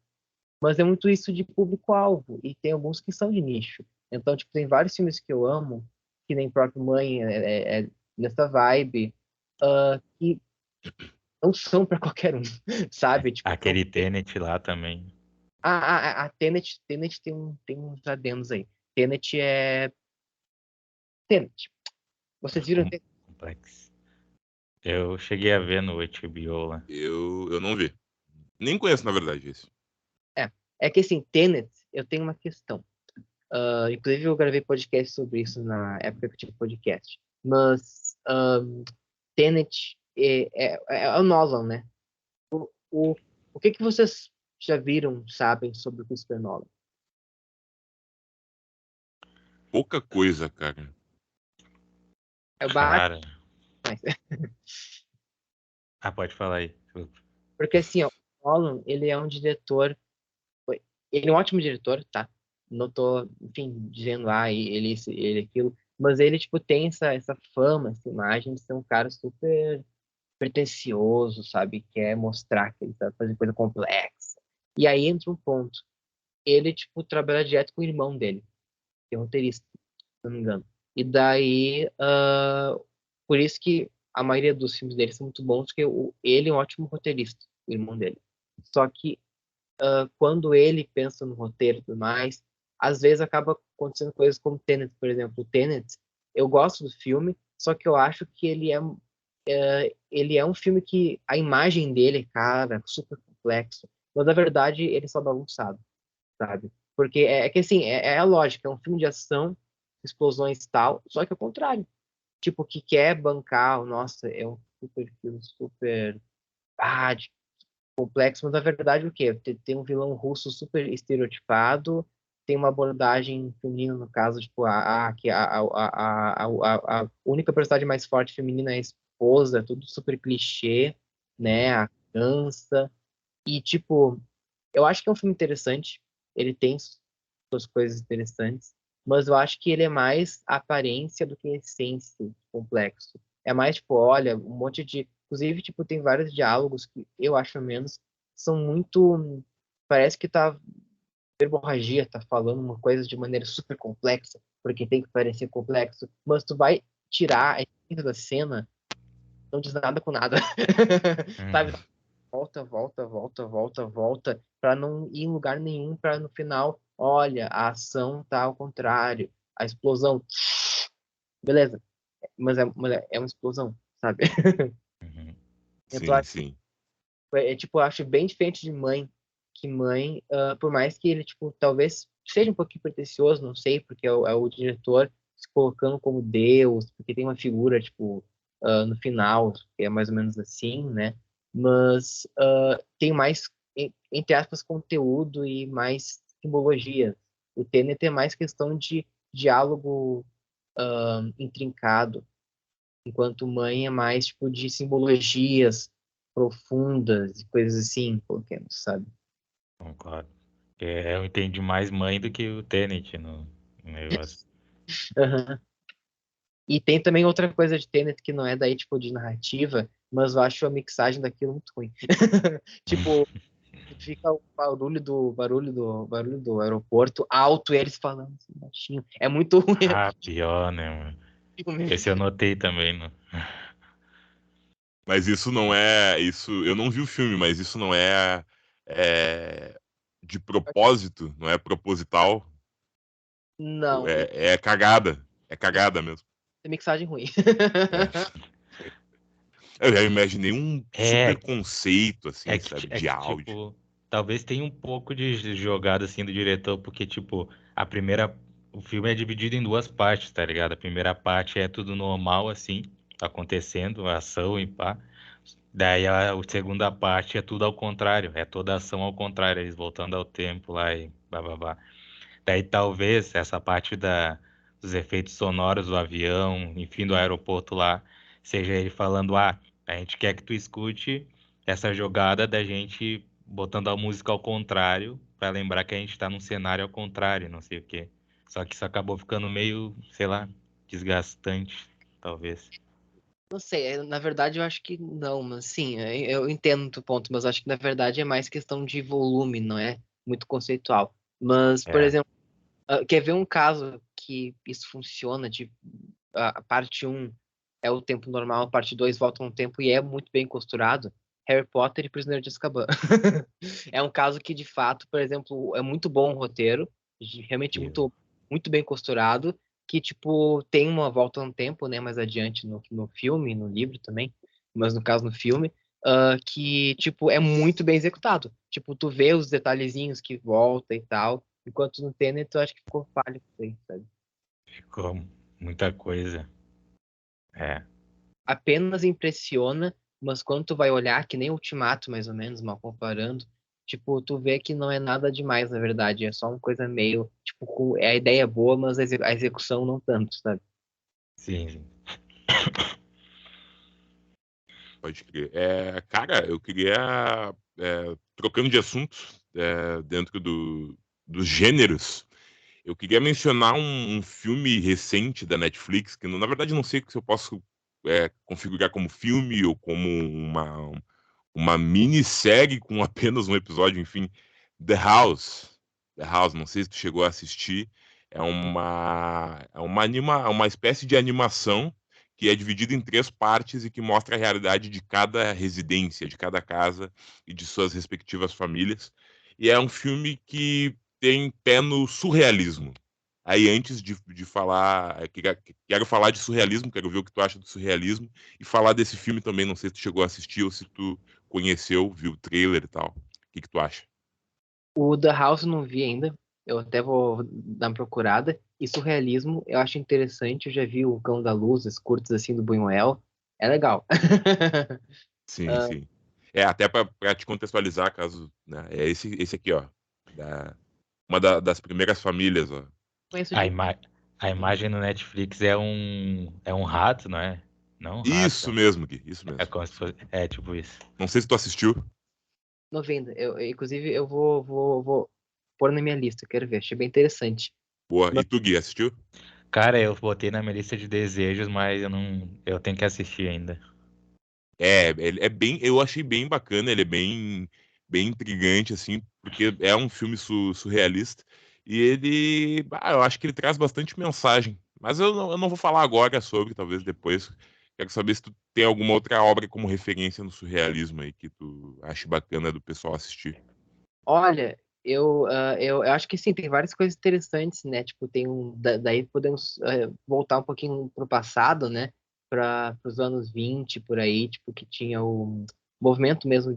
mas é muito isso de público-alvo, e tem alguns que são de nicho. Então, tipo, tem vários filmes que eu amo, que nem próprio Mãe, é nessa vibe, que não são para qualquer um, sabe? Tipo, não Aquele tem... Tenet lá também. A Tenet tem uns adendos aí. Tenet é... Tenet. Vocês viram Tenet? Complexo. Eu cheguei a ver no HBO lá. Eu não vi. Nem conheço, na verdade, esse. É que assim, Tenet, eu tenho uma questão. Inclusive, eu gravei podcast sobre isso na época que eu tinha podcast. Mas Tenet é o Nolan, né? O, o que vocês já viram, sabem, sobre o Christopher Nolan? Pouca coisa, cara. É o Batman, Cara. Pode falar aí. porque assim, ó, o Nolan, ele é um diretor, ele é um ótimo diretor, tá? Não tô, enfim, dizendo, ele isso, ele aquilo, mas ele, tipo, tem essa fama, essa imagem de ser um cara super pretensioso, sabe? Quer mostrar que ele sabe fazer coisa complexa. E aí entra um ponto. Ele, tipo, trabalha direto com o irmão dele, que é roteirista, se não me engano. E daí, por isso que a maioria dos filmes dele são muito bons, porque ele é um ótimo roteirista, o irmão dele. Só que quando ele pensa no roteiro e tudo mais, às vezes acaba acontecendo coisas como Tenet, por exemplo. O Tenet, eu gosto do filme, só que eu acho que ele é um filme que a imagem dele, cara, é super complexo. Mas na verdade ele só bagunçado, sabe? Porque é que assim, é a lógica, é um filme de ação, explosões e tal, só que é o contrário. Tipo, que quer bancar, nossa, é um super filme, super complexo, mas na verdade o quê? Tem um vilão russo super estereotipado, tem uma abordagem feminina, no caso, tipo, que a única personagem mais forte feminina é a esposa, é tudo super clichê, né? A criança. E, tipo, eu acho que é um filme interessante, ele tem suas coisas interessantes, mas eu acho que ele é mais aparência do que essência complexo. É mais, tipo, olha, um monte de. Inclusive, tipo, tem vários diálogos que eu acho menos, são muito. Parece que tá verborragia, tá falando uma coisa de maneira super complexa, porque tem que parecer complexo, mas tu vai tirar a essência da cena, não diz nada com nada. Sabe? Uhum. Volta, volta, volta, volta, volta, para não ir em lugar nenhum, para no final, olha, a ação tá ao contrário, a explosão, beleza, mas é uma explosão, sabe? Uhum. Então, Sim, sim. tipo, eu acho bem diferente de Mãe, que Mãe, por mais que ele, tipo, talvez seja um pouquinho pretensioso, não sei, porque é o diretor se colocando como Deus, porque tem uma figura, tipo, no final, que é mais ou menos assim, né? Mas tem mais, entre aspas, conteúdo e mais simbologia. O Tenet é mais questão de diálogo intrincado, enquanto Mãe é mais, tipo, de simbologias profundas e coisas assim, coloquemos, sabe? Concordo. Eu entendi mais Mãe do que o Tenet no negócio. Aham. E tem também outra coisa de Tenet que não é daí, tipo, de narrativa, mas eu acho a mixagem daquilo muito ruim. Tipo, fica o barulho do aeroporto alto e eles falando assim, baixinho. É muito ruim. Ah, pior, né, mano? Fico meio- Esse eu notei também, né? Mas isso não é. Isso, eu não vi o filme, mas isso não é de propósito, não é proposital. Não, É cagada. É cagada mesmo. é mixagem ruim. É. Eu já imaginei um super É, conceito, é assim, que, sabe, é de que, áudio. tipo, talvez tenha um pouco de jogada, assim, do diretor, porque, tipo, a primeira... O filme é dividido em duas partes, tá ligado? A primeira parte é tudo normal, assim, acontecendo, a ação e pá. Daí a segunda parte é tudo ao contrário, é toda a ação ao contrário, eles voltando ao tempo lá e blá. Daí talvez essa parte dos efeitos sonoros do avião, enfim, do aeroporto lá, seja ele falando, a gente quer que tu escute essa jogada da gente botando a música ao contrário, pra lembrar que a gente tá num cenário ao contrário, não sei o quê. Só que isso acabou ficando meio, sei lá, desgastante, talvez. Não sei, na verdade eu acho que não, mas sim, eu entendo o teu ponto, mas acho que na verdade é mais questão de volume, não é muito conceitual. Mas, por É, exemplo, quer ver um caso que isso funciona, de a parte um é o tempo normal, a parte 2 volta no tempo e é muito bem costurado? Harry Potter e Prisioneiro de Azkaban. É um caso que, de fato, por exemplo, é muito bom o roteiro, realmente e- muito bem costurado, que, tipo, tem uma volta no tempo, né, mais adiante no filme, no livro também, mas no caso no filme, que, tipo, é muito bem executado. Tipo, tu vê os detalhezinhos que volta e tal, enquanto no Tenet eu acho que ficou falho isso aí, sabe? ficou muita coisa. É. Apenas impressiona, mas quando tu vai olhar, que nem Ultimato, mais ou menos, mal comparando, tipo, tu vê que não é nada demais, na verdade, é só uma coisa meio, tipo, a ideia é boa, mas a execução não tanto, sabe? Sim. Pode crer. Cara, eu queria, trocando de assunto, dentro dos gêneros, eu queria mencionar um filme recente da Netflix, que na verdade não sei se eu posso configurar como filme ou como uma minissérie com apenas um episódio, enfim, The House. The House, não sei se tu chegou a assistir, uma espécie de animação que é dividida em três partes e que mostra a realidade de cada residência, de cada casa e de suas respectivas famílias. E é um filme que tem pé no surrealismo. Aí, antes de falar, quero falar de surrealismo, quero ver o que tu acha do surrealismo, e falar desse filme também, não sei se tu chegou a assistir ou se tu conheceu, viu o trailer e tal. O que que tu acha? O The House eu não vi ainda, eu até vou dar uma procurada, e surrealismo eu acho interessante, eu já vi o Cão da Luz, os curtos assim do Buñuel, é legal. Sim, Ah, sim. Até para te contextualizar, caso, né, é esse aqui, ó, das primeiras famílias, ó. conheço A, de... ima a imagem no Netflix é um rato, não é? Não um rato. Isso mesmo, Gui, isso É mesmo. como se fosse, é tipo isso. Não sei se tu assistiu. Noventa. Inclusive, eu vou pôr na minha lista, quero ver, achei bem interessante. Boa. E Mas, tu, Gui, assistiu? Cara, eu botei na minha lista de desejos, mas eu tenho que assistir ainda. Ele é bem, eu achei bem bacana, ele é bem intrigante, assim, porque é um filme surrealista e eu acho que ele traz bastante mensagem. Mas eu não vou falar agora sobre, talvez depois. Quero saber se tu tem alguma outra obra como referência no surrealismo aí que tu acha bacana do pessoal assistir. olha, eu acho que sim, tem várias coisas interessantes, né? Tipo, daí podemos voltar um pouquinho pro passado, né? Para os anos 20 por aí, tipo, que tinha o movimento mesmo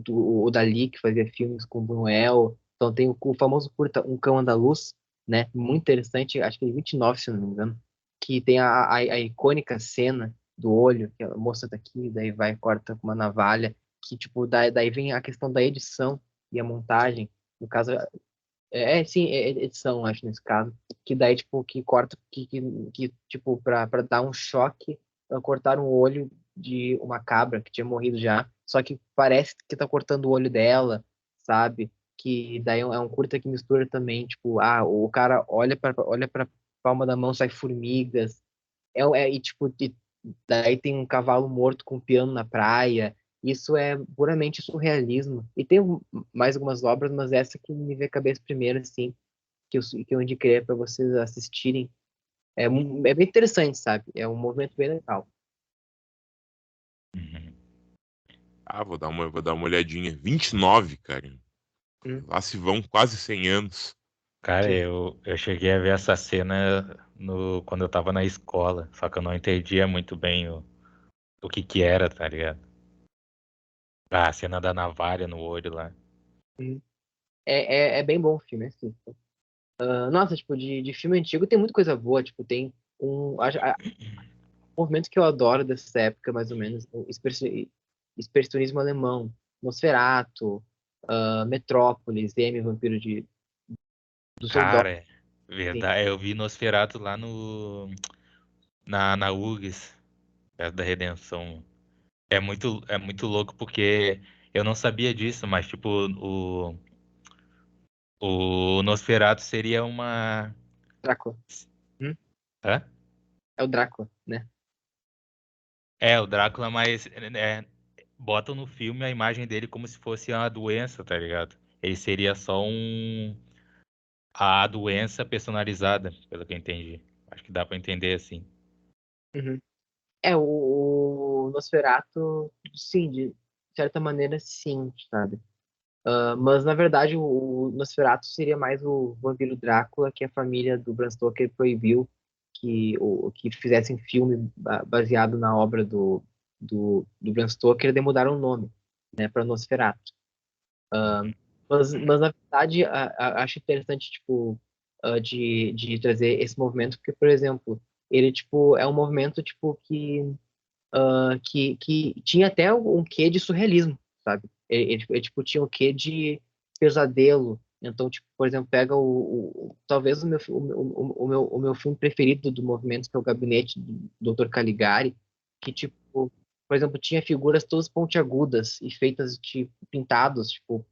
o Dali, que fazia filmes com Buñuel. Então tem o famoso curta Um Cão Andaluz, né? Muito interessante, acho que é de 29, se eu não me engano, que tem a icônica cena do olho, que a moça tá aqui, daí vai e corta com uma navalha, que, tipo, daí vem a questão da edição e a montagem, no caso, sim, é edição, acho, nesse caso, que daí, tipo, que corta, tipo, pra dar um choque, cortaram o olho de uma cabra que tinha morrido já, só que parece que tá cortando o olho dela, sabe? Que daí é um curta que mistura também, tipo, o cara olha pra palma da mão, sai formigas, e tipo, daí tem um cavalo morto com um piano na praia. Isso é puramente surrealismo. E tem mais algumas obras, mas essa que me veio à cabeça primeiro, assim, que eu indiquei para vocês assistirem. É bem interessante, sabe? É um movimento bem legal. Uhum. Ah, vou dar uma olhadinha. 29, cara. Hum, Lá se vão quase 100 anos. Cara, sim. eu cheguei a ver essa cena quando eu tava na escola, só que eu não entendia muito bem o que que era, tá ligado? Ah, a cena da navalha no olho lá. Hum. É bem bom o filme, assim. Nossa, tipo, de filme antigo tem muita coisa boa. Tipo, tem um movimento que eu adoro dessa época, mais ou menos, o expressionismo alemão, Nosferatu, Metrópolis, M, Vampiro de Düsseldorf. Cara, é Assim. verdade, eu vi Nosferatu lá na URGS, perto da Redenção. É muito louco porque eu não sabia disso, mas tipo, o Nosferatu seria uma. Drácula. Hum? Hã? É o Drácula, né? É, o Drácula, mas botam no filme a imagem dele como se fosse uma doença, tá ligado? Ele seria só a doença personalizada, pelo que eu entendi. Acho que dá pra entender assim. Uhum. O Nosferatu, sim, de certa maneira, sim, sabe? Mas, na verdade, o Nosferatu seria mais o vampiro Drácula, que a família do Bram Stoker proibiu que fizessem filme baseado na obra do Bram Stoker, e mudaram o nome, né, para Nosferatu. Uhum. Mas, na verdade, acho interessante, tipo, de trazer esse movimento, porque, por exemplo, ele, tipo, é um movimento, tipo, que tinha até um quê de surrealismo, sabe? Ele, tipo, tinha um quê de pesadelo. Então, tipo, por exemplo, pega talvez o meu filme preferido do movimento, que é o Gabinete do Dr. Caligari, que, tipo, por exemplo, tinha figuras todas pontiagudas e feitas de pintados, tipo,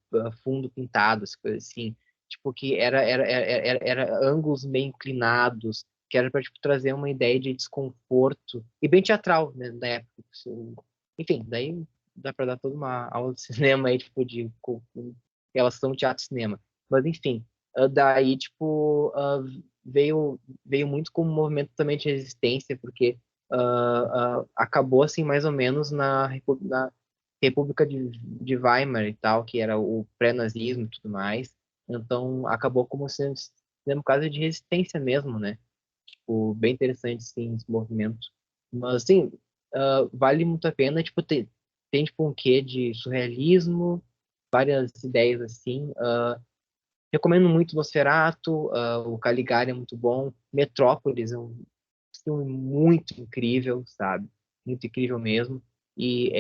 fundo pintados, coisa assim. Tipo, que era ângulos meio inclinados, que era para tipo, trazer uma ideia de desconforto e bem teatral, né, na época. Enfim, daí dá para dar toda uma aula de cinema aí, tipo, com relação teatro-cinema. Mas, enfim, daí, tipo, veio muito como um movimento também de resistência, porque acabou, assim, mais ou menos na República de Weimar e tal, que era o pré-nazismo e tudo mais. Então, acabou como sendo um caso de resistência mesmo, né? Tipo, bem interessante, sim, esse movimento. Mas, assim, vale muito a pena, tipo, tem tipo, um quê de surrealismo, várias ideias, assim. Recomendo muito Nosferatu, o Caligari é muito bom. Metrópolis é um filme muito incrível, sabe? Muito incrível mesmo. E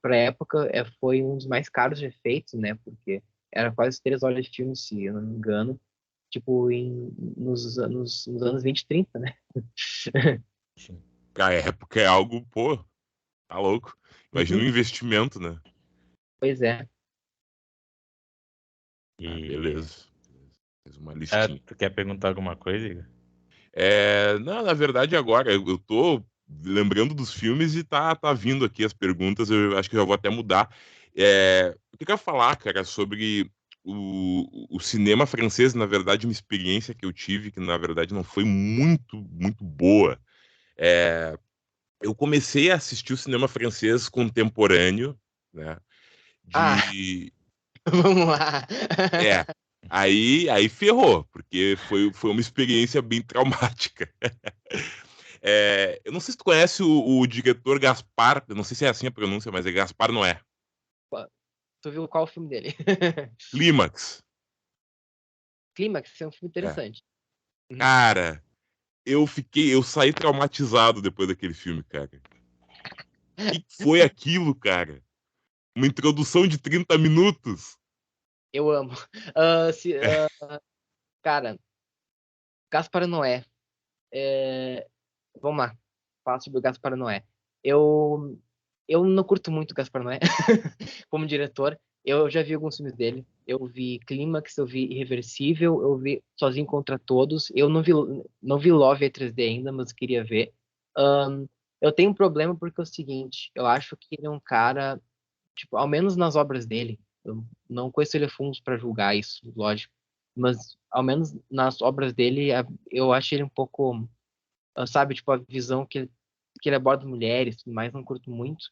pra época, foi um dos mais caros de efeitos, né? Porque era quase 3 horas de filme, se eu não me engano. Tipo, nos anos 20 e 30, né? Sim. A época é algo, pô, tá louco. Imagina Uhum. um investimento, né? Pois é. Ah, E beleza. Fez uma listinha. tu quer perguntar alguma coisa, Igor? Não, na verdade, agora, eu tô lembrando dos filmes e tá vindo aqui as perguntas, eu acho que eu já vou até mudar. O que eu ia falar, cara, sobre o cinema francês, na verdade, uma experiência que eu tive, que na verdade não foi muito, muito boa. É, eu comecei a assistir o cinema francês contemporâneo, né? Ah, De. vamos lá. É. Aí ferrou, porque foi uma experiência bem traumática. Eu não sei se tu conhece o diretor Gaspar, eu não sei se é assim a pronúncia, mas é Gaspar Noé. Tu viu qual o filme dele? Clímax. Clímax é um filme É. interessante. Uhum. Cara, eu saí traumatizado depois daquele filme, cara. O que foi aquilo, cara? Uma introdução de 30 minutos? Eu amo. Cara, Gaspar Noé. Vamos lá. Fala sobre o Gaspar Noé. Eu, eu não curto muito o Gaspar Noé como diretor. Eu já vi alguns filmes dele. Eu vi Clímax, eu vi Irreversível, eu vi Sozinho contra Todos. Eu não vi Love em 3D ainda, mas queria ver. eu tenho um problema porque é o seguinte, eu acho que ele é um cara, tipo, ao menos nas obras dele, eu não conheço ele a fundo para julgar isso, lógico, mas ao menos nas obras dele, eu acho ele um pouco, sabe, tipo, a visão que ele aborda mulheres, e tudo mais, não curto muito.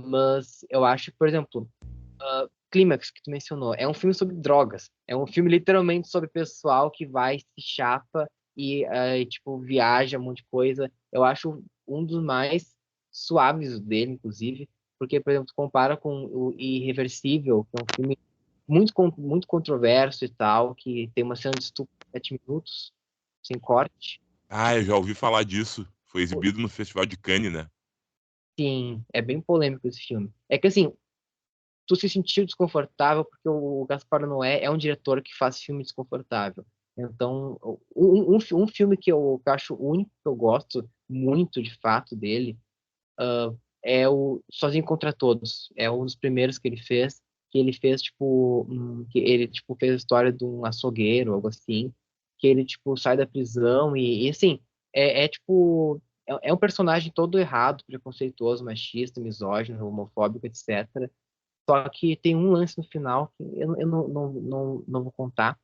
Mas eu acho que, por exemplo, Clímax, que tu mencionou, é um filme sobre drogas. É um filme literalmente sobre pessoal que vai, se chapa e tipo, viaja um monte de coisa. Eu acho um dos mais suaves dele, inclusive, porque, por exemplo, tu compara com o Irreversível, que é um filme muito controverso e tal, que tem uma cena de estupro de 7 minutos, sem corte. Ah, eu já ouvi falar disso. Foi exibido no Festival de Cannes, né? Sim, é bem polêmico esse filme. É que assim, tu se sentiu desconfortável porque o Gaspar Noé é um diretor que faz filme desconfortável. Então, um filme que eu acho único, que eu gosto muito de fato dele, é o Sozinho Contra Todos. É um dos primeiros que ele fez, tipo, que ele, tipo, fez a história de um açougueiro, algo assim, que ele, tipo, sai da prisão e assim, tipo, é um personagem todo errado, preconceituoso, machista, misógino, homofóbico, etc. Só que tem um lance no final que eu não vou contar,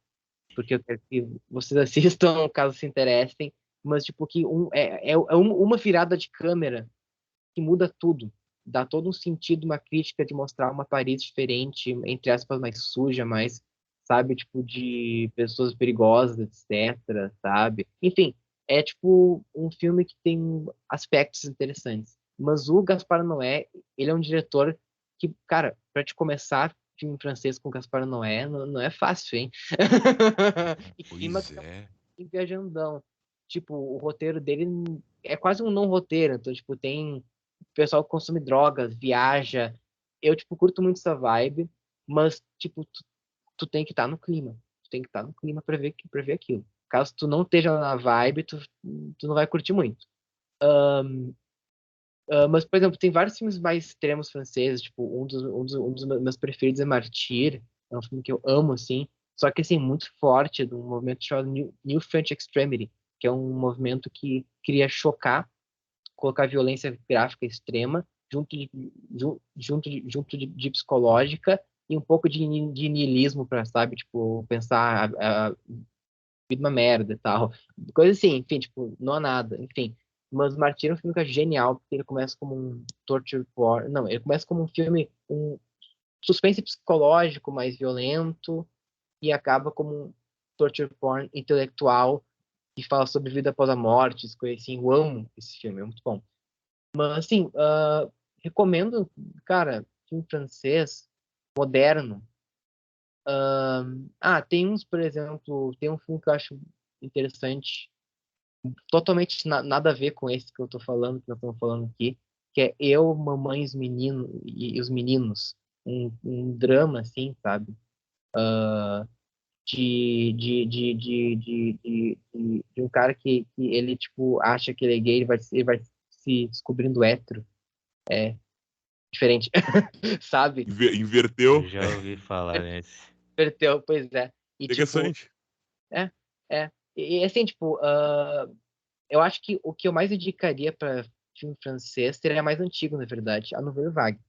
porque eu quero que vocês assistam caso se interessem, mas tipo que uma virada de câmera que muda tudo, dá todo um sentido, uma crítica de mostrar uma Paris diferente, entre aspas, mais suja, mais, sabe, tipo de pessoas perigosas, etc, sabe? Enfim, é tipo um filme que tem aspectos interessantes. Mas o Gaspar Noé, ele é um diretor que, cara, para te começar filme francês com Gaspar Noé, não é fácil, hein? E Clímax Pois é. é um viajandão. Tipo, o roteiro dele é quase um não roteiro, então, tipo, tem o pessoal que consome drogas, viaja. Eu, tipo, curto muito essa vibe, mas, tipo, tu tem que estar no clima. Tu tem que estar no clima pra ver aquilo. Caso tu não esteja na vibe, tu não vai curtir muito. Mas, por exemplo, tem vários filmes mais extremos franceses, tipo, um dos meus preferidos é Martyr, é um filme que eu amo, assim, só que, assim, muito forte, de um movimento chamado New French Extremity, que é um movimento que queria chocar, colocar violência gráfica extrema, junto de psicológica e um pouco de niilismo para, sabe, tipo, pensar a vida é uma merda e tal. Coisa assim, enfim, tipo, não há nada, enfim. Mas Martyr é um filme que eu acho genial, porque ele começa como um torture porn. Não, ele começa como um filme, um suspense psicológico mais violento, e acaba como um torture porn intelectual que fala sobre vida após a morte, coisas assim. Eu amo esse filme, é muito bom. Mas, assim, recomendo, cara, filme francês, moderno. Tem uns, por exemplo, tem um filme que eu acho interessante, totalmente nada a ver com esse que eu tô falando, que nós estamos falando aqui, que é Eu, Mamãe e os Meninos. Um drama, assim, sabe? De um cara que ele, tipo, acha que ele é gay, ele vai se descobrindo hétero. É diferente, sabe? Eu Inverteu. já ouvi falar nesse. Perdeu, pois é. E, tipo, Interessante. é, assim, tipo, eu acho que o que eu mais indicaria para filme francês seria mais antigo, na verdade, a Nouvelle Vague,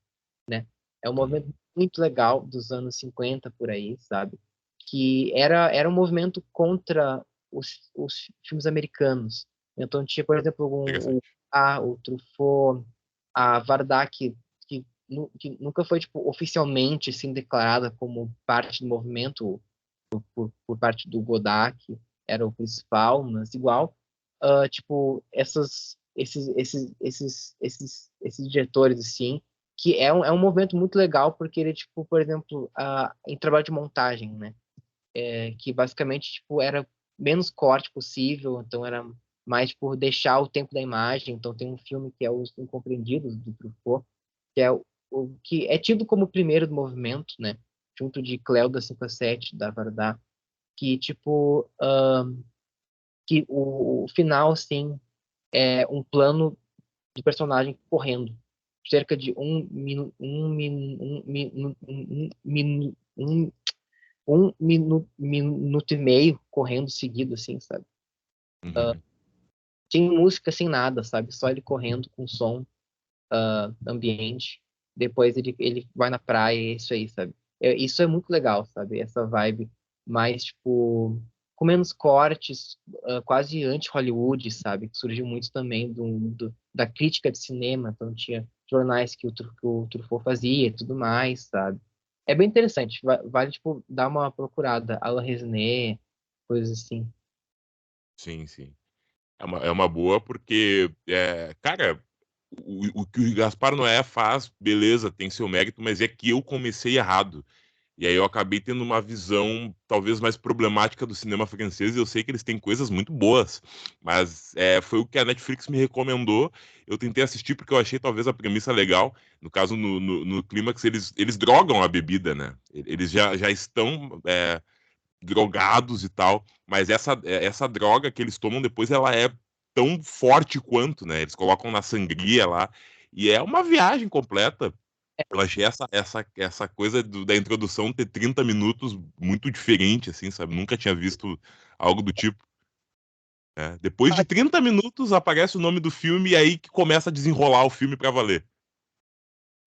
né? É um Uhum. movimento muito legal dos anos 50 por aí, sabe? Que era um movimento contra os filmes americanos. Então tinha, por exemplo, Interessante. o Truffaut, a Varda, que nunca foi, tipo, oficialmente assim declarada como parte do movimento por parte do Godard, que era o principal, mas igual, tipo, esses diretores, assim, que é um movimento muito legal, porque ele, tipo, por exemplo, em trabalho de montagem, né, que basicamente, tipo, era menos corte possível, então era mais por deixar o tempo da imagem, então tem um filme que é Os Incompreendidos, do Truffaut, que é o que é tido como o primeiro do movimento, né, junto de Cléo da 57, da Varda, que, tipo, que o final, assim, é um plano do personagem correndo. Cerca de um minuto e meio correndo seguido, assim, sabe? Uhum. sem música, sem nada, sabe? Só ele correndo com som ambiente. Depois ele vai na praia, e é isso aí, sabe? Isso é muito legal, sabe? Essa vibe mais, tipo, com menos cortes, quase anti-Hollywood, sabe? Que surgiu muito também da crítica de cinema. Então tinha jornais que o Truffaut fazia e tudo mais, sabe? É bem interessante. Vale, tipo, dar uma procurada. Alain Resnais, coisas assim. Sim, sim. É uma boa porque, cara, o que o Gaspar Noé faz, beleza, tem seu mérito, mas é que eu comecei errado. E aí eu acabei tendo uma visão talvez mais problemática do cinema francês, e eu sei que eles têm coisas muito boas, mas foi o que a Netflix me recomendou. Eu tentei assistir porque eu achei talvez a premissa legal. No caso, no clímax, eles drogam a bebida, né? Eles já estão drogados e tal, mas essa droga que eles tomam depois, ela é tão forte quanto, né? Eles colocam na sangria lá, e é uma viagem completa. Eu achei essa coisa da introdução ter 30 minutos muito diferente, assim, sabe? Nunca tinha visto algo do tipo. Né? Depois de 30 minutos aparece o nome do filme e aí que começa a desenrolar o filme pra valer.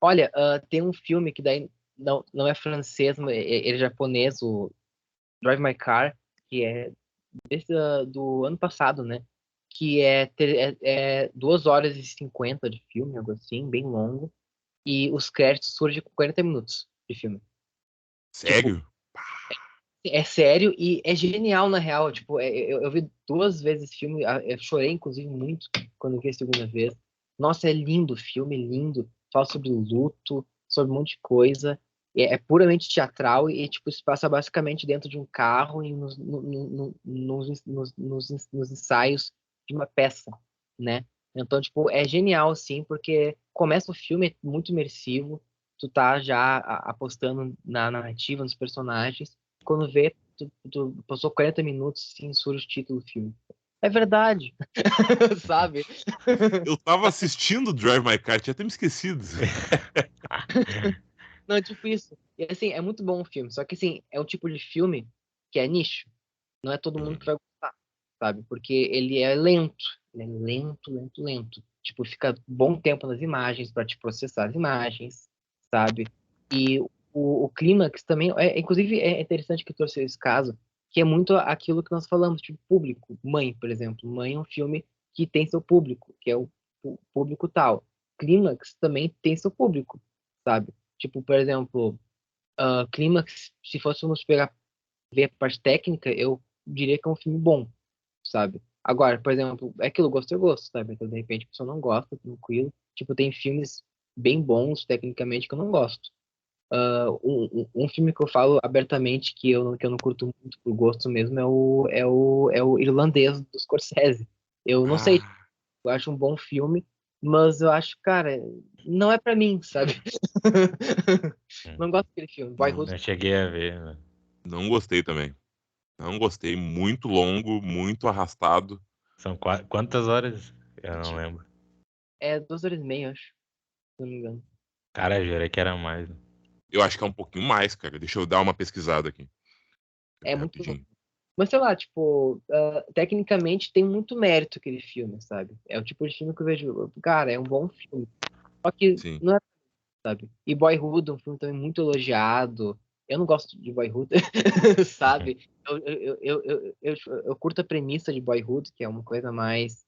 Olha, tem um filme que daí não é francês, mas ele é japonês, o Drive My Car, que é do ano passado, né? Que é 2 horas e 50 de filme, algo assim, bem longo. E os créditos surgem com 40 minutos de filme. Tipo, Sério? é sério e é genial, na real. Tipo, eu vi 2 vezes esse filme, eu chorei, inclusive, muito quando vi a segunda vez. Nossa, é lindo o filme, lindo. Fala sobre luto, sobre um monte de coisa. É puramente teatral e, tipo, se passa basicamente dentro de um carro e nos ensaios de uma peça, né? Então, tipo, é genial, assim, porque começa o filme, é muito imersivo, tu tá já apostando na narrativa, nos personagens, quando vê, tu passou 40 minutos sem surge o título do filme. É verdade, sabe? Eu tava assistindo Drive My Car, tinha até me esquecido. Não, é tipo isso. E assim, é muito bom o filme. Só que assim, é um tipo de filme que é nicho. Não é todo mundo que vai gostar, sabe? Porque ele é lento. Ele é lento, lento, lento. Tipo, fica bom tempo nas imagens para te processar as imagens, sabe? E o clímax também, inclusive é interessante que eu trouxe esse caso, que é muito aquilo que nós falamos, tipo, público. Mãe, por exemplo. Mãe é um filme que tem seu público, que é o público tal. Clímax também tem seu público, sabe? Tipo, por exemplo, Clímax, se fôssemos ver a parte técnica, eu diria que é um filme bom, sabe? Agora, por exemplo, é aquilo, gosto eu gosto, sabe? Então, de repente, a pessoa não gosta, tranquilo. Tipo, tem filmes bem bons, tecnicamente, que eu não gosto. Um filme que eu falo abertamente que eu não curto muito por gosto mesmo é o Irlandês do Scorsese. Eu não sei, Ah, eu acho um bom filme, mas eu acho, cara, não é pra mim, sabe? Não gosto daquele filme. Boyhood. Não cheguei a ver, né? não gostei também. Não gostei. Muito longo, muito arrastado. São quantas horas? Eu não lembro. É 2 horas e meia, acho, se não me engano. Cara, jurei que era mais. Eu acho que é um pouquinho mais, cara. Deixa eu dar uma pesquisada aqui. É Peraí, muito longo. rapidinho. Mas sei lá, tipo, tecnicamente tem muito mérito aquele filme, sabe? É o tipo de filme que eu vejo, cara, é um bom filme. Só que Sim. não é, sabe? E Boyhood é um filme também muito elogiado. Eu não gosto de Boyhood, sabe? Eu curto a premissa de Boyhood, que é uma coisa mais,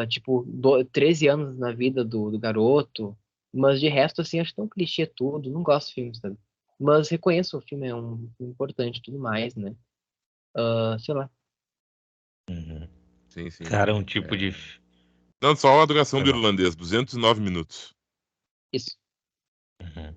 tipo, 13 anos na vida do garoto. Mas de resto, assim, acho tão clichê tudo. Não gosto de filme, sabe? Mas reconheço o filme é um filme importante e tudo mais, né? Sei lá. Uhum. Sim, sim. Cara, um tipo É. de. Não, só a duração Foi do mal. irlandês, 209 minutos. Isso. Uhum.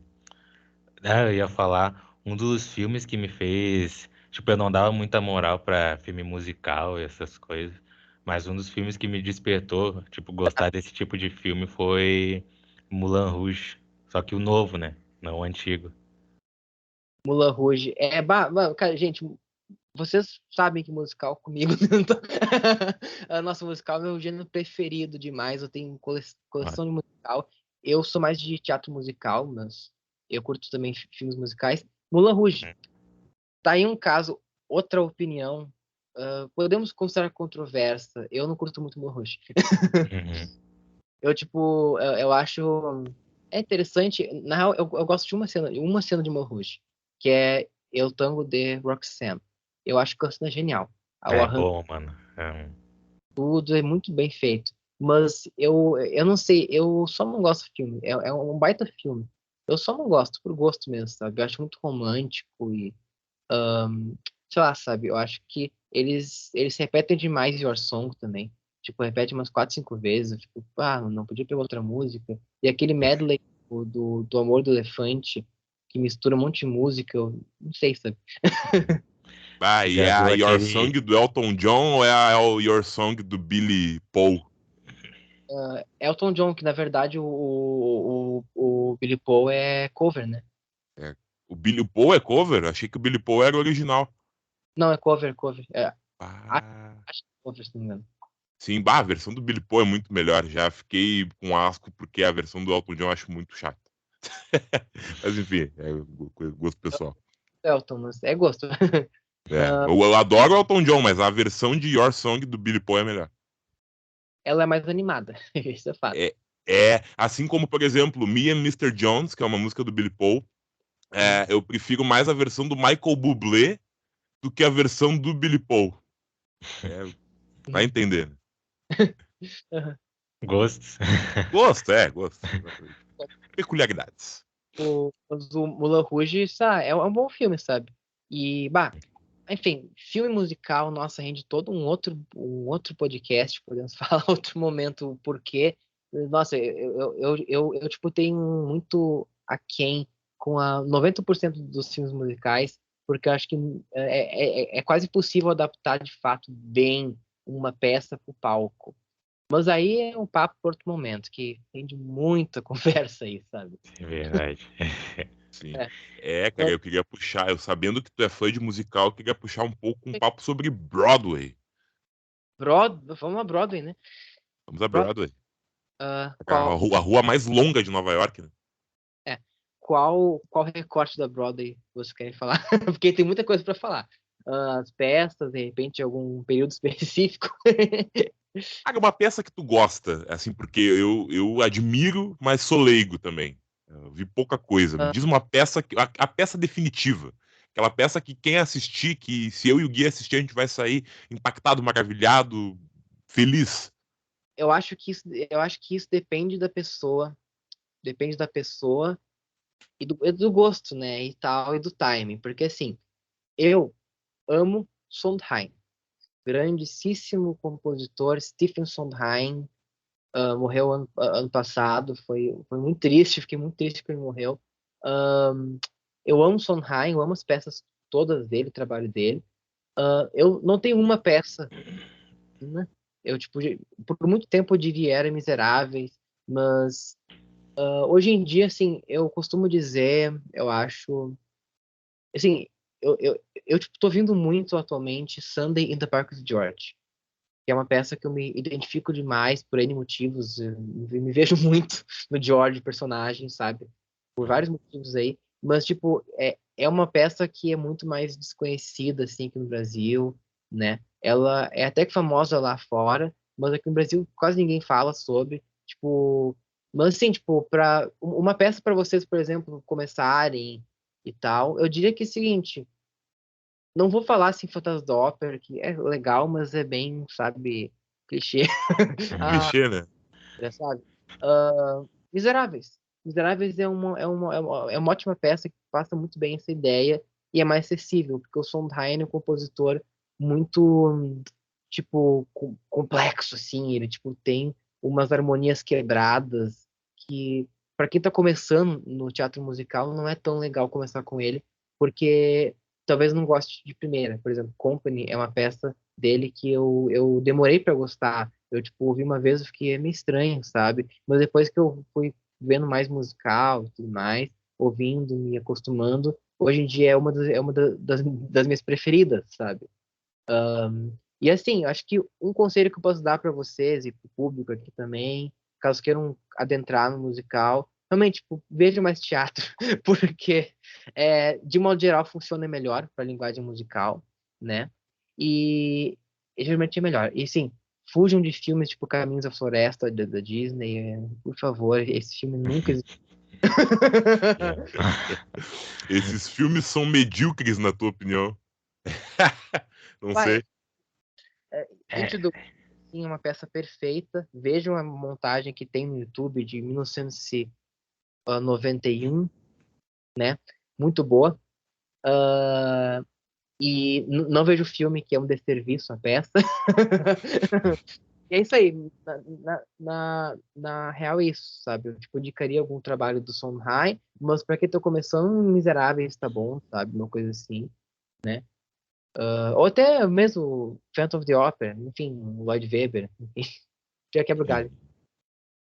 Ah, eu ia falar, um dos filmes que me fez. Tipo, eu não dava muita moral pra filme musical e essas coisas. Mas um dos filmes que me despertou, tipo, gostar desse tipo de filme foi Moulin Rouge. Só que o novo, né? Não o antigo. Moulin Rouge. Cara, gente, vocês sabem que musical comigo não tá... A nossa musical é meu gênero preferido demais. Eu tenho Ó, coleção de musical. Eu sou mais de teatro musical, mas eu curto também filmes musicais. Moulin Rouge. Tá aí um caso, outra opinião. podemos considerar controversa. Eu não curto muito Moulin Rouge. Uhum. Eu acho interessante. Na real, eu gosto de uma cena de Moulin Rouge, que é El Tango de Roxanne. Eu acho que a cena é genial. O É arranjo, bom, mano. tudo é muito bem feito. Mas eu não sei, eu só não gosto do filme. É um baita filme. Eu só não gosto, por gosto mesmo, sabe? Eu acho muito romântico e, sei lá, sabe? Eu acho que eles repetem demais Your Song também. Tipo, repete umas 4, 5 vezes. Tipo, não podia pegar outra música. E aquele medley do Amor do Elefante, que mistura um monte de música, eu não sei, sabe? E Já é a viu Your aquele. Song do Elton John ou é o Your Song do Billy Paul? Elton John, que na verdade o Billy Paul é cover, né? É, o Billy Paul é cover? Achei que o Billy Paul era o original. Não, é cover. Acho Ah, que é cover, se não me engano. sim, a versão do Billy Paul é muito melhor. Já fiquei com asco porque a versão do Elton John eu acho muito chata. Mas enfim, é gosto pessoal. Elton, mas é gosto. Eu adoro o Elton John, mas a versão de Your Song do Billy Paul é melhor. Ela é mais animada, isso é fato. É, assim como, por exemplo, Me and Mr. Jones, que é uma música do Billy Paul, Uhum. eu prefiro mais a versão do Michael Bublé do que a versão do Billy Paul. É, vai Uhum. entender, né? Uhum. Gostos. Gosto. Exatamente. Peculiaridades. Mas o Moulin Rouge, é um bom filme, sabe? E, enfim, filme musical, nossa, rende todo um outro podcast, podemos falar outro momento o porquê. Nossa, tipo, tenho muito aquém com a 90% dos filmes musicais, porque eu acho que é quase impossível adaptar de fato bem uma peça para o palco. Mas aí é um papo por outro momento, que rende muita conversa aí, sabe? É verdade. Sim. É. Cara, Mas, eu queria puxar, eu sabendo que tu é fã de musical, eu queria puxar um pouco um papo sobre Broadway. Vamos a Broadway, né? Vamos a Broadway, Broadway. A qual, rua mais longa de Nova York, né? é, qual recorte da Broadway você quer falar? Porque tem muita coisa para falar. As peças, de repente, algum período específico. Ah, uma peça que tu gosta, assim, porque eu admiro, mas sou leigo também. Eu vi pouca coisa. Me Ah, diz uma peça, a peça definitiva. Aquela peça que quem assistir, que se eu e o Gui assistir, a gente vai sair impactado, maravilhado, feliz. eu acho que isso depende da pessoa e do gosto, né, e tal, e do timing. Porque, assim, eu amo Sondheim, grandíssimo compositor, Stephen Sondheim, morreu ano passado, foi muito triste, fiquei muito triste que ele morreu. Ahn, eu amo Sondheim, eu amo as peças todas dele, o trabalho dele. Eu não tenho uma peça, né? Eu, tipo, por muito tempo eu diria Era Miseráveis, mas hoje em dia, assim, eu costumo dizer, eu acho, assim, eu tipo, tô vindo muito atualmente Sunday in the Park with George, que é uma peça que eu me identifico demais por N motivos. Eu me vejo muito no George, personagem, sabe? Por vários motivos aí. Mas, tipo, é uma peça que é muito mais desconhecida, assim, aqui no Brasil, né? Ela é até que famosa lá fora, mas aqui no Brasil quase ninguém fala sobre. Tipo, mas, assim, tipo, uma peça para vocês, por exemplo, começarem e tal, eu diria que é o seguinte. Não vou falar assim Fantasma da Ópera, que é legal, mas é bem, sabe, clichê. Ah, Clichê, né? sabe? Miseráveis. Miseráveis é uma ótima peça que passa muito bem essa ideia e é mais acessível, porque o Sondheim é um compositor muito, tipo, complexo, assim. Ele, tipo, tem umas harmonias quebradas que, para quem tá começando no teatro musical, não é tão legal começar com ele, porque talvez não goste de primeira. Por exemplo, Company é uma peça dele que eu demorei para gostar. Eu, tipo, ouvi uma vez e fiquei meio estranho, sabe? Mas depois que eu fui vendo mais musical e tudo mais, ouvindo, me acostumando, hoje em dia é uma das minhas preferidas, sabe? E assim, eu acho que um conselho que eu posso dar para vocês e para o público aqui também, caso queiram adentrar no musical, realmente, tipo, vejam mais teatro, porque de modo geral funciona melhor para a linguagem musical, né? E geralmente é melhor. E sim, fujam de filmes tipo Caminhos da Floresta da Disney, por favor. Esse filme nunca existiu. Esses filmes são medíocres, na tua opinião? Não Vai, sei. Into the Sim, é uma peça perfeita. Vejam a montagem que tem no YouTube de 1991, né? Muito boa. E não vejo o filme, que é um desserviço a peça. E é isso aí. Na real, é isso, sabe? Eu tipo, indicaria algum trabalho do Sondheim, mas pra quem tô começando, Miseráveis tá bom, sabe? Uma coisa assim, né? Ou até mesmo Phantom of the Opera, enfim, Lloyd Webber, enfim, já quebra o Sim, galho.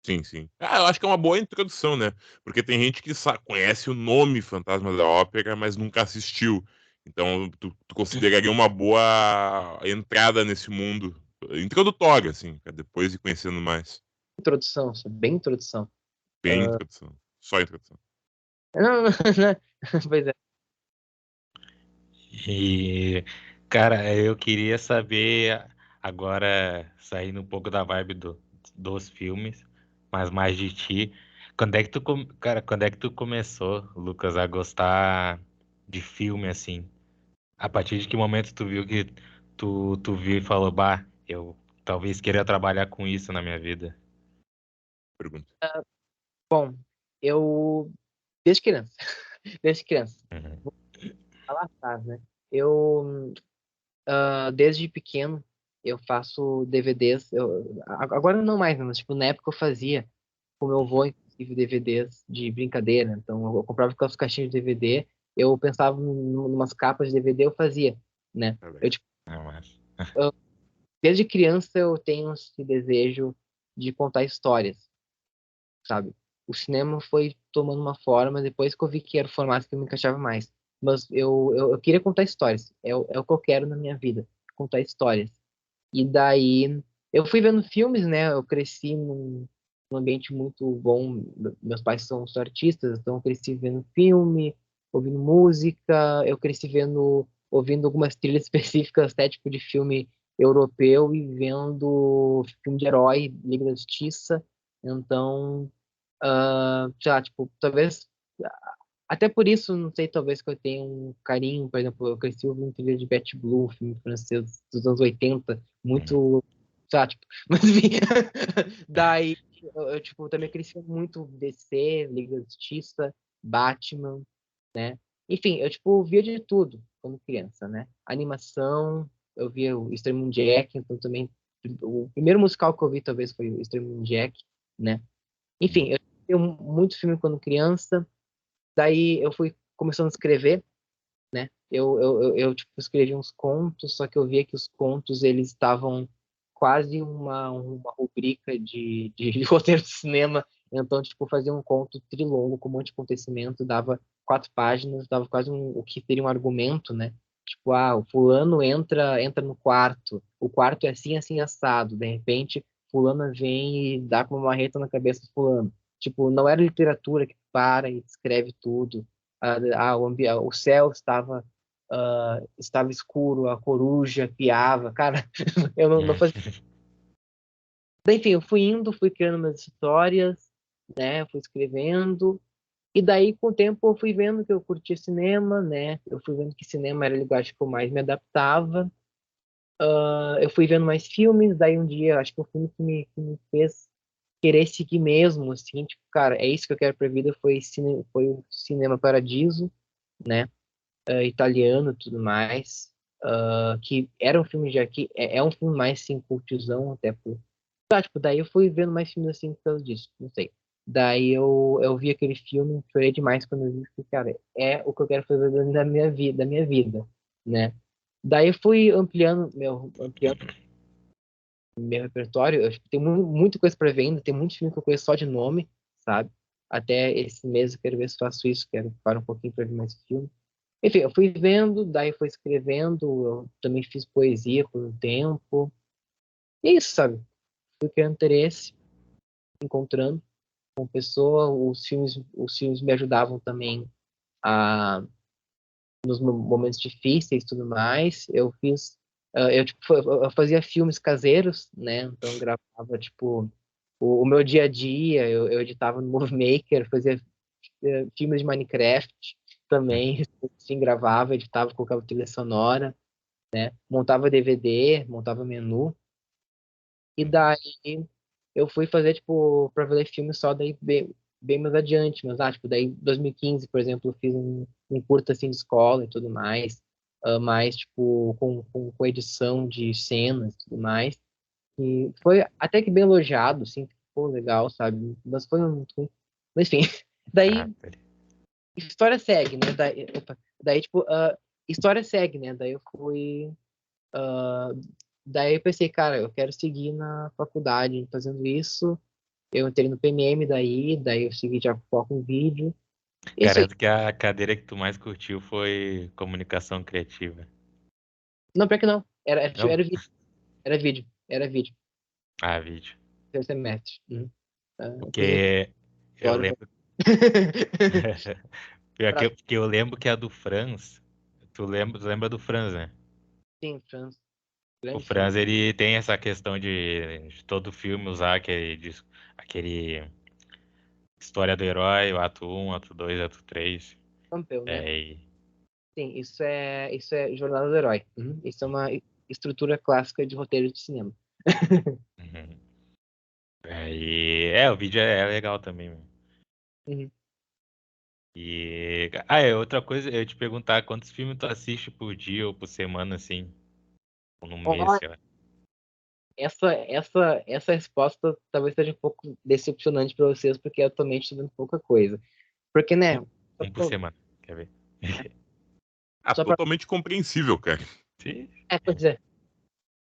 sim, sim. Eu acho que é uma boa introdução, né? Porque tem gente que conhece o nome Fantasma da Ópera, mas nunca assistiu. Então, tu consideraria uma boa entrada nesse mundo introdutória, assim, pra depois ir conhecendo mais. Introdução, só bem introdução. Bem introdução. Só introdução. Não, pois é. E, cara, eu queria saber, agora saindo um pouco da vibe dos filmes, mas mais de ti. Cara, quando é que tu começou, Lucas, a gostar de filme assim? A partir de que momento tu viu que tu viu e falou, bah, eu talvez queria trabalhar com isso na minha vida? Pergunta. Bom, eu desde criança, desde criança, Uhum. vou falar atrás, né? Eu desde pequeno eu faço DVDs. Agora não mais, né? Mas, tipo, na época eu fazia com meu avô, inclusive, DVDs de brincadeira. Então eu comprava aquelas caixinhas de DVD, eu pensava numas capas de DVD, eu fazia, né? Tá bem. Eu, tipo, É, mas... desde criança eu tenho esse desejo de contar histórias, sabe? O cinema foi tomando uma forma depois que eu vi que era o formato que eu me encaixava mais. Mas eu queria contar histórias. É o que eu quero na minha vida, contar histórias. E daí eu fui vendo filmes, né? Eu cresci num ambiente muito bom. Meus pais são artistas, então eu cresci vendo filme, ouvindo música. Eu cresci ouvindo algumas trilhas específicas, até tipo de filme europeu e vendo filme de herói, Liga da Justiça. Então sei lá, tipo, talvez. Até por isso, não sei, talvez que eu tenha um carinho, por exemplo, eu cresci ouvindo trilha de Betty Blue, filme francês dos anos 80 Uhum. muito. Sei lá, tipo, mas enfim. Daí, tipo, também cresci muito DC, Liga da Justiça, Batman, né? Enfim, eu, tipo, via de tudo quando criança, né? Animação, eu via o Extreme Jack, então também. O primeiro musical que eu vi, talvez, foi o Extreme Jack, né? Enfim, eu vi muito filme quando criança, daí eu fui começando a escrever, né? Tipo, escrevi uns contos, só que eu via que os contos, eles estavam quase uma rubrica de roteiro de cinema, então, tipo, fazia um conto trilongo com um monte de acontecimento, dava 4 páginas, dava quase o que seria um argumento, né? Tipo, o fulano entra no quarto, o quarto é assim, assim, assado, de repente, fulano vem e dá com uma marreta na cabeça do fulano. Tipo, não era literatura que para e escreve tudo. O céu estava escuro, a coruja piava, cara, eu não fazia. Enfim, eu fui indo, fui criando minhas histórias, né, fui escrevendo, e daí com o tempo eu fui vendo que eu curtia cinema, né, eu fui vendo que cinema era a linguagem que eu mais me adaptava. Eu fui vendo mais filmes, daí um dia, acho que o filme que me fez querer seguir mesmo, assim, tipo, cara, é isso que eu quero pra vida, foi o Cinema Paradiso, né, italiano e tudo mais, que era um filme já que é um filme mais assim, cultizão, até por. Tá, tipo, daí eu fui vendo mais filmes assim por causa disso, não sei. Daí eu vi aquele filme, chorei demais quando eu vi, porque, cara, é o que eu quero fazer da minha vida, né? Daí eu fui ampliando meu repertório. Eu tenho muita coisa para ver ainda, tem muitos filmes que eu conheço só de nome, sabe? Até esse mês eu quero ver se faço isso, quero parar um pouquinho para ver mais filme. Enfim, eu fui vendo, daí fui escrevendo, eu também fiz poesia por um tempo. E é isso, sabe? Fui criando interesse, encontrando com pessoa, os filmes me ajudavam também a nos momentos difíceis e tudo mais. Eu fiz Eu fazia filmes caseiros, né? Então, eu gravava, tipo, o meu dia a dia, eu editava no Movie Maker, fazia filmes de Minecraft também, assim, gravava, editava, colocava trilha sonora, né? Montava DVD, montava menu. E daí eu fui fazer, tipo, pra ver filme só daí bem mais adiante, mas, tipo, daí em 2015, por exemplo, eu fiz um curta, assim, de escola e tudo mais, mais, tipo, com edição de cenas e tudo mais, e foi até que bem elogiado, assim, ficou legal, sabe, mas foi muito ruim. Mas, enfim, Ah, daí história segue, né, daí tipo, história segue, né, daí eu fui daí eu pensei, cara, eu quero seguir na faculdade fazendo isso. Eu entrei no PMM daí eu segui já foco em vídeo. Isso aí. garanto que a cadeira que tu mais curtiu foi comunicação criativa. Não, pior que não. Não? Era vídeo. Era vídeo. Era vídeo. Ah, vídeo. Terceiro semestre. Inclusive, Porque eu agora. lembro. Pior Pra- porque eu lembro que a do Franz. Tu lembra do Franz, né? Sim, Franz. O Grande Franz. Franz, ele tem essa questão de todo filme usar aquele história do herói, o ato um, ato 2, ato 3. Campeão, né? É, e, Sim, isso é Jornada do Herói. Isso é uma estrutura clássica de roteiro de cinema. uhum. O vídeo é legal também, mano. Uhum. Outra coisa, eu ia te perguntar quantos filmes tu assiste por dia ou por semana, assim, ou no mês, Ó, sei lá. essa resposta talvez seja um pouco decepcionante para vocês, porque atualmente estou vendo pouca coisa. Porque, né? Um, um por semana, quer ver? Ah, Só para totalmente compreensível, cara. Sim. pois é,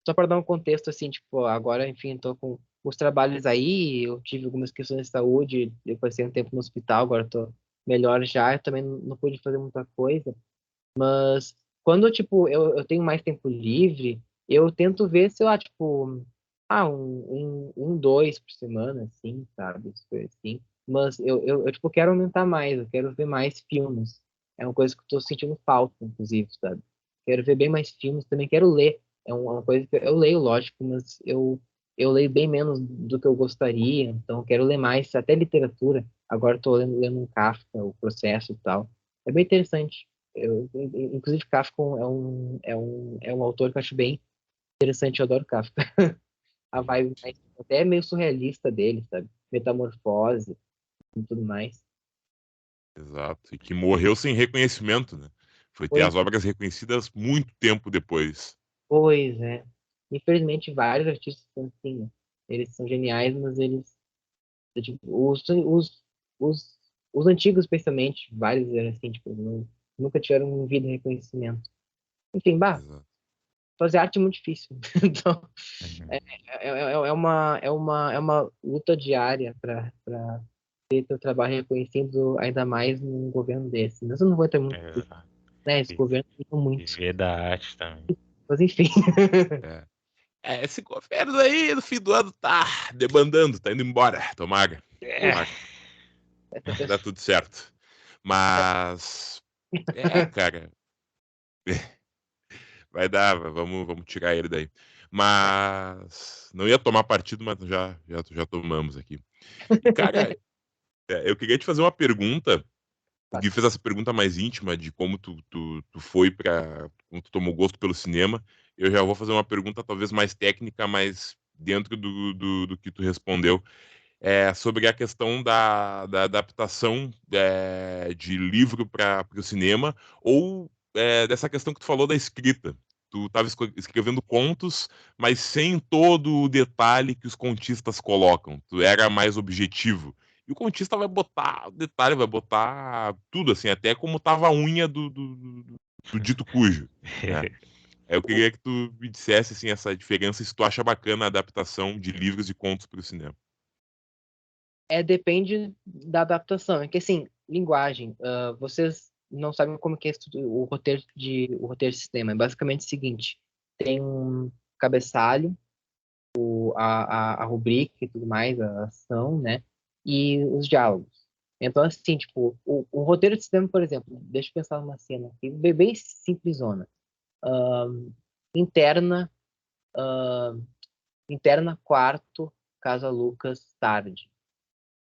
só para dar um contexto assim, tipo, agora, enfim, estou com os trabalhos aí, eu tive algumas questões de saúde, eu passei um tempo no hospital, agora estou melhor já, eu também não pude fazer muita coisa, mas quando, tipo, eu tenho mais tempo livre, eu tento ver, sei lá, tipo, dois por semana, assim, sabe? Essas coisas assim. Mas tipo, quero aumentar mais, eu quero ver mais filmes. É uma coisa que eu tô sentindo falta, inclusive, sabe? Quero ver bem mais filmes, também quero ler. É uma coisa que eu leio, lógico, mas eu leio bem menos do que eu gostaria, então eu quero ler mais, até literatura. Agora estou lendo um Kafka, o processo e tal. É bem interessante. Inclusive, Kafka é um autor que eu acho bem interessante, eu adoro Kafka. A vibe até meio surrealista dele, sabe? Metamorfose e tudo mais. Exato. E que morreu sem reconhecimento, né? Foi ter Pois, as obras reconhecidas muito tempo depois. pois é. Infelizmente, vários artistas são assim, né? Eles são geniais, mas tipo, os, os antigos, especialmente, vários eram assim, tipo, nunca tiveram um vida reconhecimento. Enfim, Exato. fazer arte é muito difícil. Então, Uhum. é uma luta diária para ter teu trabalho reconhecido, ainda mais num governo desse. Mas eu não vou ter muito, Exato. né? Esse Vi- governo tem muito. Viver da arte também. Mas enfim. É. Esse governo aí no fim do ano tá debandando, tá indo embora. Tomara, É. tomara. Essa Vai dar pessoa. tudo certo. Mas, cara, vai dar, vamos tirar ele daí. Mas, não ia tomar partido, mas já tomamos aqui. E, cara, eu queria te fazer uma pergunta. Tu que fez essa pergunta mais íntima de como tu foi para como tu tomou gosto pelo cinema. Eu já vou fazer uma pergunta talvez mais técnica, mas dentro do que tu respondeu. Sobre a questão da adaptação de livro para o cinema, ou dessa questão que tu falou da escrita. Tu estava escrevendo contos, mas sem todo o detalhe que os contistas colocam. Tu era mais objetivo. E o contista vai botar detalhe, vai botar tudo, assim, até como tava a unha do dito cujo, né? Eu queria que tu me dissesse, assim, essa diferença, se tu acha bacana a adaptação de livros e contos para o cinema. Depende da adaptação. É que assim, linguagem. Vocês não sabem como que é o roteiro de sistema. É basicamente o seguinte: tem um cabeçalho, a rubrica e tudo mais, a ação, né? E os diálogos. Então, assim, tipo, o roteiro de sistema, por exemplo, deixa eu pensar numa cena aqui, bem simplesona. interna, interna quarto, casa Lucas, tarde.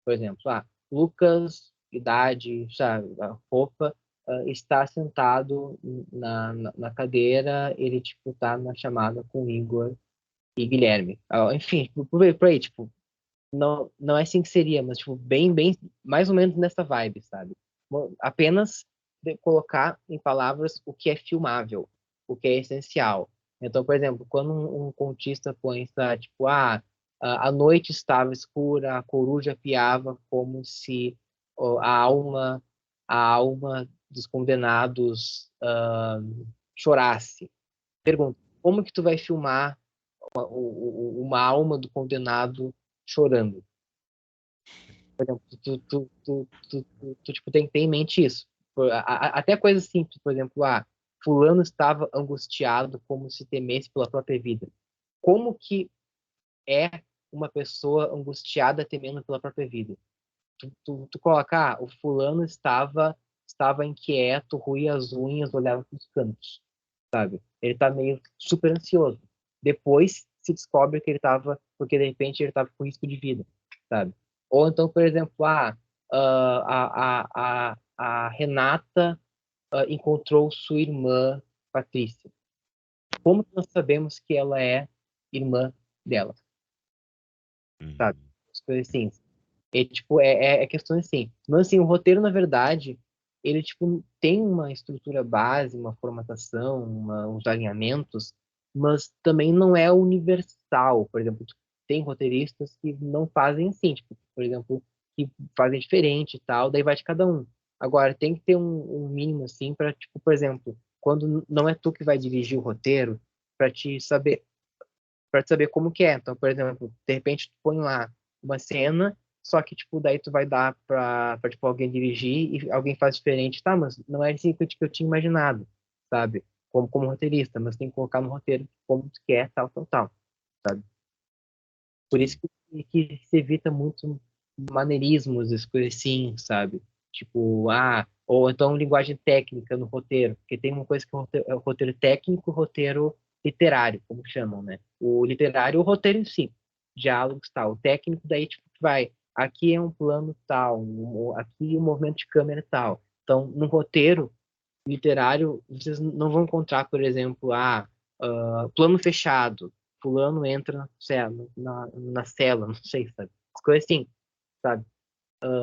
Por exemplo, Lucas, idade, sabe, a roupa, está sentado na cadeira, ele, tipo, tá na chamada com Igor e Guilherme. Enfim, por aí, tipo, não é assim que seria, mas, tipo, bem, mais ou menos nessa vibe, sabe? Apenas colocar em palavras o que é filmável, o que é essencial. Então, por exemplo, quando um contista põe, tipo, a noite estava escura, a coruja piava como se a alma dos condenados chorasse. Pergunta, como que tu vai filmar uma alma do condenado chorando? Por exemplo, tu, tipo, tem que ter em mente isso. Até coisas simples, por exemplo, fulano estava angustiado como se temesse pela própria vida. Como que é uma pessoa angustiada temendo pela própria vida? Tu coloca, o fulano estava inquieto, ruía as unhas, olhava para os cantos, sabe? Ele tá meio super ansioso. Depois se descobre que ele estava, porque de repente ele estava com risco de vida, sabe? Ou então, por exemplo, a Renata encontrou sua irmã Patrícia. Como que nós sabemos que ela é irmã dela, sabe? As coisas assim. Tipo, é questão assim. Mas assim, o roteiro, na verdade, ele tipo, tem uma estrutura base, uma formatação, uns alinhamentos, mas também não é universal. Por exemplo, tem roteiristas que não fazem assim, tipo, por exemplo, que fazem diferente e tal, daí vai de cada um. Agora, tem que ter um mínimo, assim, para, tipo, por exemplo, quando não é tu que vai dirigir o roteiro, para te saber, para te saber como que é. Então, por exemplo, de repente tu põe lá uma cena, só que, tipo, daí tu vai dar pra tipo, alguém dirigir e alguém faz diferente. Tá, mas não é assim que eu tinha imaginado, sabe? Como roteirista, mas tem que colocar no roteiro como tu quer, tal, tal, tal, sabe? Por isso Sim. que se evita muito maneirismos, as coisas assim, sabe? Tipo, ou então linguagem técnica no roteiro, porque tem uma coisa que é o roteiro técnico e o roteiro literário, como chamam, né? O literário, o roteiro em si, diálogos tal. O técnico, daí, tipo, aqui é um plano tal, aqui o movimento de câmera tal. Então, no roteiro literário, vocês não vão encontrar, por exemplo, plano fechado, fulano entra na cela, não sei, sabe? As coisas assim, sabe?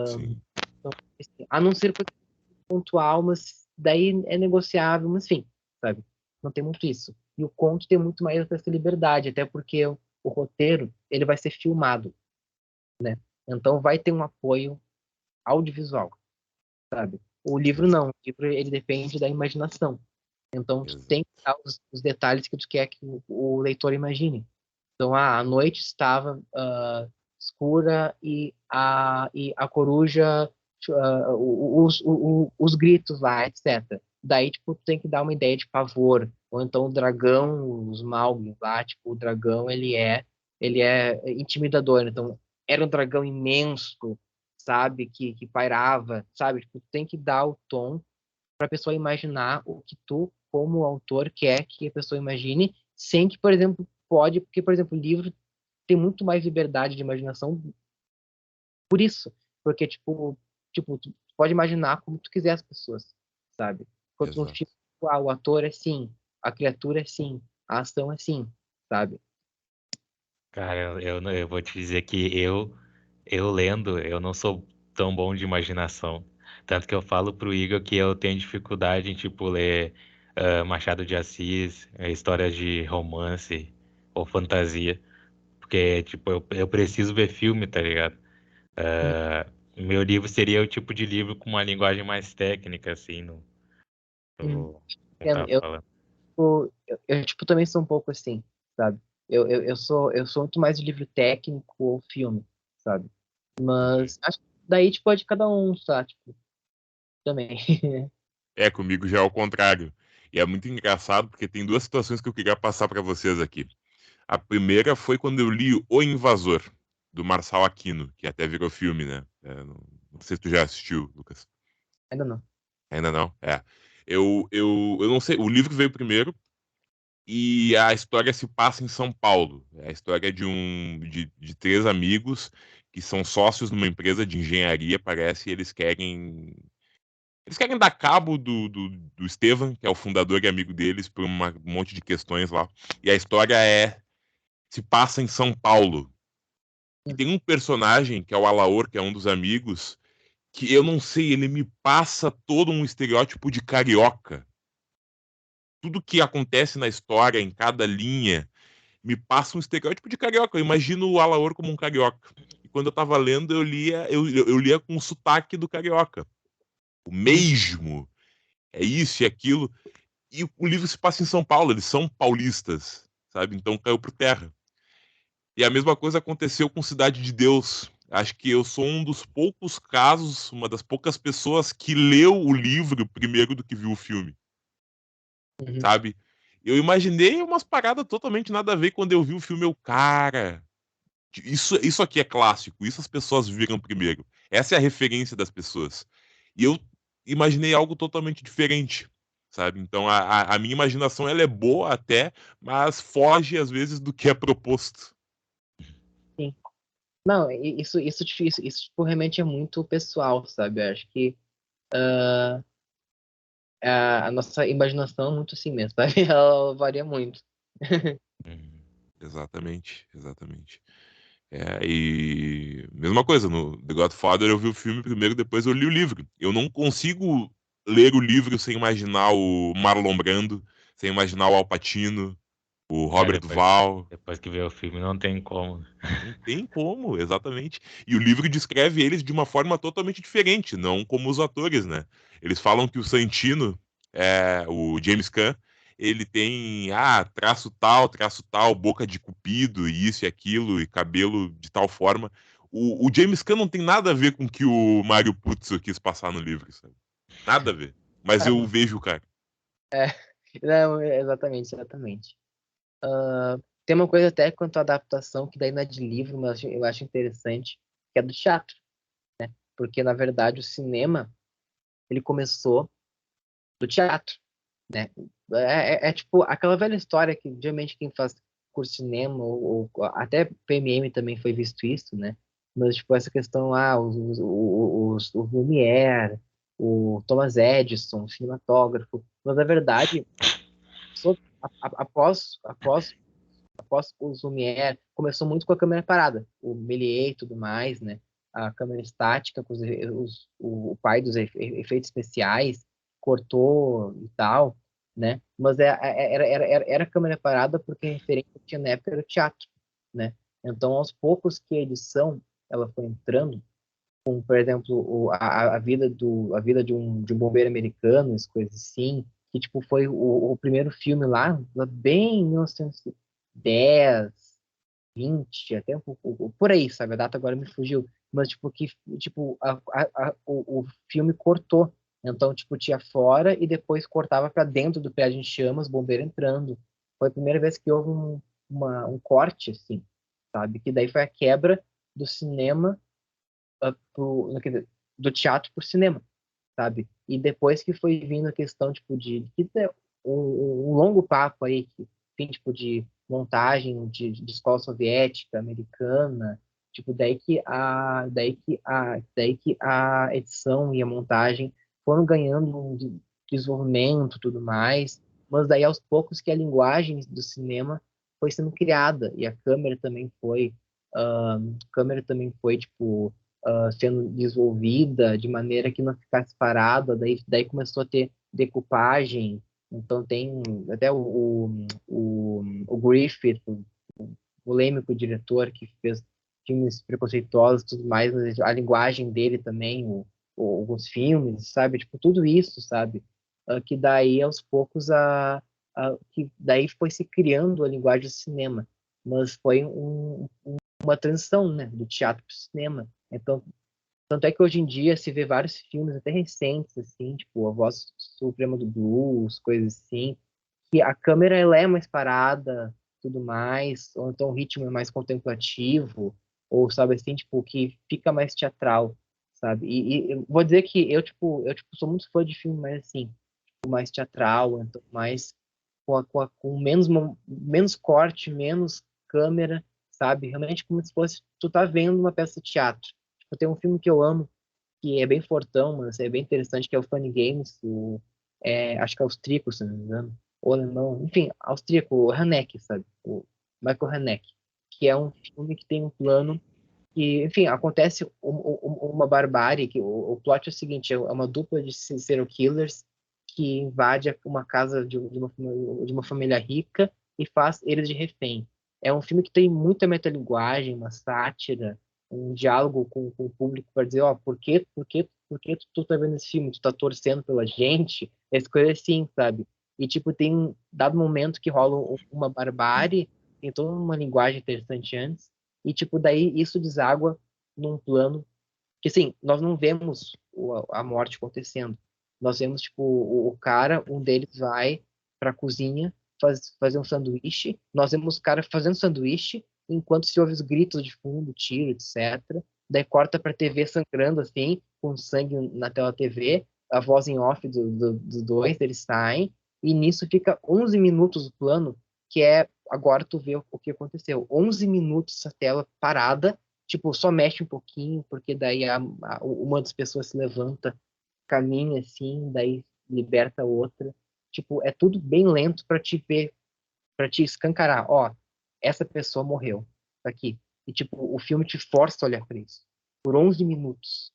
Sim. Então, assim, a não ser coisa pontual, mas daí é negociável, mas enfim, sabe? Não tem muito isso. E o conto tem muito mais essa liberdade, até porque o roteiro, ele vai ser filmado, né? Então vai ter um apoio audiovisual, sabe? O livro Exato. não, o livro ele depende da imaginação. Então, tu tem que Exato. dar os detalhes que tu quer que o leitor imagine. Então, a noite estava escura e a coruja, os gritos lá, etc. Daí, tipo, tu tem que dar uma ideia de pavor. Ou então o dragão, os Smaug lá, tipo, o dragão, ele é intimidador. Então, era um dragão imenso, sabe, que pairava, sabe? Tipo, tu tem que dar o tom para a pessoa imaginar o que tu, como autor, quer que a pessoa imagine, sem que, por exemplo, porque, por exemplo, o livro tem muito mais liberdade de imaginação por isso, porque, tipo, tu pode imaginar como tu quiser as pessoas, sabe? Enquanto no Exato. filme, o ator é assim, a criatura é assim, a ação é assim, sabe? Cara, eu vou te dizer que eu lendo, eu não sou tão bom de imaginação. Tanto que eu falo pro Igor que eu tenho dificuldade em, tipo, ler Machado de Assis, histórias de romance ou fantasia. Porque, tipo, eu preciso ver filme, tá ligado? Meu livro seria o tipo de livro com uma linguagem mais técnica, assim, Hum. no eu Entendo. tava falando. Tipo, também sou um pouco assim, sabe? Eu sou muito mais de livro técnico ou filme, sabe? Entendi. Mas acho que daí, tipo, é de cada um, sabe? Tipo, também. Comigo já é o contrário. E é muito engraçado porque tem duas situações que eu queria passar para vocês aqui. A primeira foi quando eu li O Invasor, do Marçal Aquino, que até virou filme, né? Não sei se tu já assistiu, Lucas. Ainda não. Ainda não? É. Eu não sei, o livro veio primeiro, E a história se passa em São Paulo. É a história de três amigos que são sócios numa empresa de engenharia, parece, e eles querem dar cabo do Estevam, que é o fundador e amigo deles, por um monte de questões lá. E a história se passa em São Paulo. E tem um personagem, que é o Alaor, que é um dos amigos, que eu não sei, ele me passa todo um estereótipo de carioca. Tudo que acontece na história, em cada linha, me passa um estereótipo de carioca. Eu imagino o Alaor como um carioca. E quando eu tava lendo, eu lia com o sotaque do carioca. O mesmo. É isso e aquilo. E o livro se passa em São Paulo, eles são paulistas, sabe? Então caiu por terra. E a mesma coisa aconteceu com Cidade de Deus. Acho que eu sou um dos poucos casos, uma das poucas pessoas que leu o livro primeiro do que viu o filme, Uhum. sabe? Eu imaginei umas paradas totalmente nada a ver quando eu vi o filme. Cara, isso aqui é clássico, isso as pessoas viram primeiro. Essa é a referência das pessoas. E eu imaginei algo totalmente diferente, sabe? Então a minha imaginação ela é boa até, mas foge às vezes do que é proposto. Sim. Não, isso tipo, realmente é muito pessoal, sabe? Eu acho que a nossa imaginação é muito assim mesmo, sabe? Ela varia muito. Uhum. Exatamente, exatamente. E mesma coisa, no The Godfather eu vi o filme primeiro, depois eu li o livro. Eu não consigo ler o livro sem imaginar o Marlon Brando, sem imaginar o Al Pacino, o É, Robert Duvall. depois que vê o filme, não tem como. Não tem como, exatamente. E o livro descreve eles de uma forma totalmente diferente, não como os atores, né? Eles falam que o Santino, o James Caan, ele tem traço tal, boca de cupido, e isso e aquilo, e cabelo de tal forma. O James Caan não tem nada a ver com o que o Mario Puzo quis passar no livro, sabe? Nada a ver. Mas Ah, eu vejo o cara. é, não, exatamente, exatamente. Tem uma coisa até quanto à adaptação, que daí não é de livro, mas eu acho interessante, que é do teatro. Porque, na verdade, o cinema, ele começou do teatro, né? É tipo aquela velha história que, geralmente, quem faz curso de cinema, ou até PMM também foi visto isso, né? Mas, tipo, essa questão, o Lumière, o Thomas Edison, o cinematógrafo. Mas, na verdade, após os Lumière, começou muito com a câmera parada, o Méliès e tudo mais, né? A câmera estática, com o pai dos efeitos especiais, cortou e tal, né? Mas era câmera parada porque a referência que tinha na época era o teatro, né? Então, aos poucos que a edição ela foi entrando, como, por exemplo, a vida de um bombeiro americano, as coisas assim, que tipo foi o primeiro filme lá bem em 1910, 20, até um pouco por aí, sabe? A data agora me fugiu, mas tipo que tipo o filme cortou, então tipo tinha fora e depois cortava para dentro do prédio em chamas, bombeiro entrando. Foi a primeira vez que houve um corte assim, sabe? Que daí foi a quebra do cinema quer dizer, do teatro pro cinema, sabe? E depois que foi vindo a questão, tipo, que é um longo papo aí, que tem, tipo, de montagem de escola soviética, americana, tipo, daí que a edição e a montagem foram ganhando desenvolvimento, tudo mais, mas daí aos poucos que a linguagem do cinema foi sendo criada e a câmera também foi tipo sendo desenvolvida de maneira que não ficasse parada, daí começou a ter decupagem, então tem até o Griffith, o polêmico diretor que fez filmes preconceituosos e tudo mais, mas a linguagem dele também, os filmes, sabe? Tipo, tudo isso, sabe? Que daí, aos poucos, que daí foi se criando a linguagem do cinema, mas foi uma transição, né, do teatro para o cinema. Então, tanto é que hoje em dia se vê vários filmes, até recentes, assim, tipo A Voz Suprema do Blues, coisas assim, que a câmera ela é mais parada, tudo mais, ou então o ritmo é mais contemplativo, ou sabe assim, tipo, que fica mais teatral, sabe? E eu vou dizer que eu tipo sou muito fã de filme mais assim, tipo, mais teatral, então mais com menos corte, menos câmera, sabe? Realmente como se fosse tu tá vendo uma peça de teatro. Tipo, tem um filme que eu amo, que é bem fortão, mas é bem interessante, que é o Funny Games, acho que é austríaco, se não me engano, ou alemão, enfim, austríaco, o Haneke, sabe? O Michael Haneke, que é um filme que tem um plano que, enfim, acontece uma barbárie, que o plot é o seguinte, é uma dupla de serial killers que invade uma casa de uma família rica e faz eles de refém. É um filme que tem muita metalinguagem, uma sátira, um diálogo com o público para dizer, ó, por que tu tá vendo esse filme? Tu tá torcendo pela gente? Essa coisa assim, sabe? E, tipo, tem um dado momento que rola uma barbárie, tem toda uma linguagem interessante antes, e, tipo, daí isso deságua num plano que, assim, nós não vemos a morte acontecendo. Nós vemos, tipo, o cara, um deles vai pra cozinha fazer um sanduíche. Nós vemos o cara fazendo sanduíche enquanto se ouve os gritos de fundo, tiro, etc. Daí corta pra TV sangrando, assim, com sangue na tela TV. A voz em off dos dois, eles saem. E nisso fica 11 minutos o plano, que é agora tu vê o que aconteceu. 11 minutos a tela parada, tipo, só mexe um pouquinho, porque daí uma das pessoas se levanta, caminha assim, daí liberta a outra. Tipo, é tudo bem lento para te ver, para te escancarar. Ó, essa pessoa morreu. Tá aqui. E, tipo, o filme te força a olhar para isso. Por 11 minutos.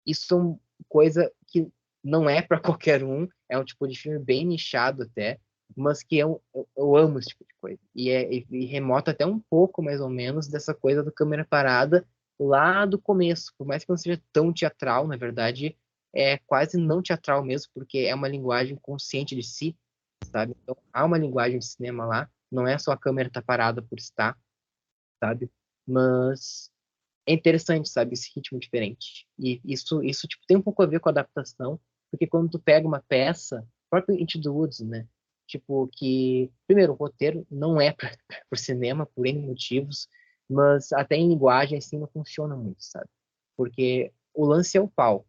Isso é uma coisa que não é para qualquer um. É um tipo de filme bem nichado até, mas que eu amo esse tipo de coisa. E remota até um pouco, mais ou menos, dessa coisa do câmera parada lá do começo. Por mais que não seja tão teatral, na verdade, é quase não teatral mesmo, porque é uma linguagem consciente de si, sabe? Então, há uma linguagem de cinema lá. Não é só a câmera tá parada por estar, sabe? Mas é interessante, sabe, esse ritmo diferente. E isso tipo, tem um pouco a ver com a adaptação, porque quando tu pega uma peça, o próprio Into the Woods, né, tipo, que, primeiro, o roteiro não é para o cinema, por N motivos, mas até em linguagem, assim, não funciona muito, sabe? Porque o lance é o pau.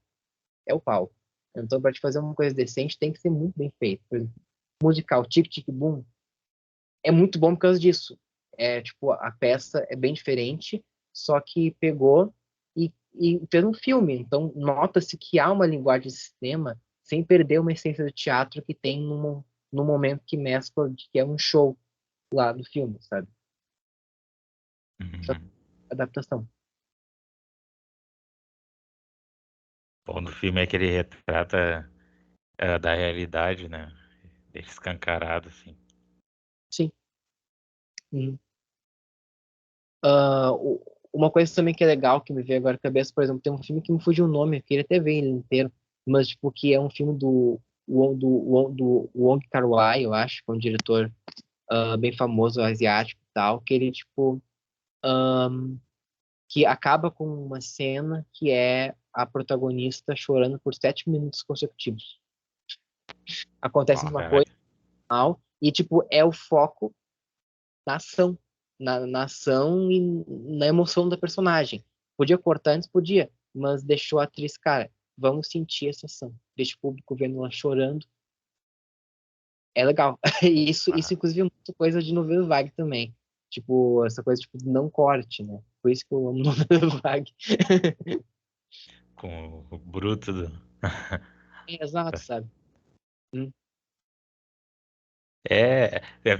Então, para te fazer uma coisa decente, tem que ser muito bem feito. Por exemplo, musical, Tic Tic Boom, é muito bom por causa disso. É, tipo, a peça é bem diferente, só que pegou e fez um filme. Então, nota-se que há uma linguagem de cinema sem perder uma essência do teatro que tem no momento que mescla, que é um show lá do filme, sabe? Essa Uhum. adaptação. Bom do filme é que ele retrata da realidade, né? Deixa escancarado, assim. Sim. Uhum. Ah, uma coisa também que é legal, que me veio agora à cabeça, por exemplo, tem um filme que me fugiu o nome, eu queria até ver ele inteiro, mas, tipo, que é um filme do Wong Kar-wai, eu acho, que é um diretor bem famoso, asiático e tal, que ele, tipo, que acaba com uma cena que é a protagonista chorando por 7 minutos consecutivos. Acontece Ó, uma coisa caralho. mal, e, tipo, é o foco na ação, na ação e na emoção da personagem. Podia cortar antes, podia, mas deixou a atriz, cara, vamos sentir essa ação. Deixa o público vendo ela chorando. É legal. Isso Ah, inclusive, é muita coisa de novela vague também. Tipo, essa coisa tipo, de não corte, né? Por isso que eu amo novela vague. com o bruto do... É, exato, sabe? Hum,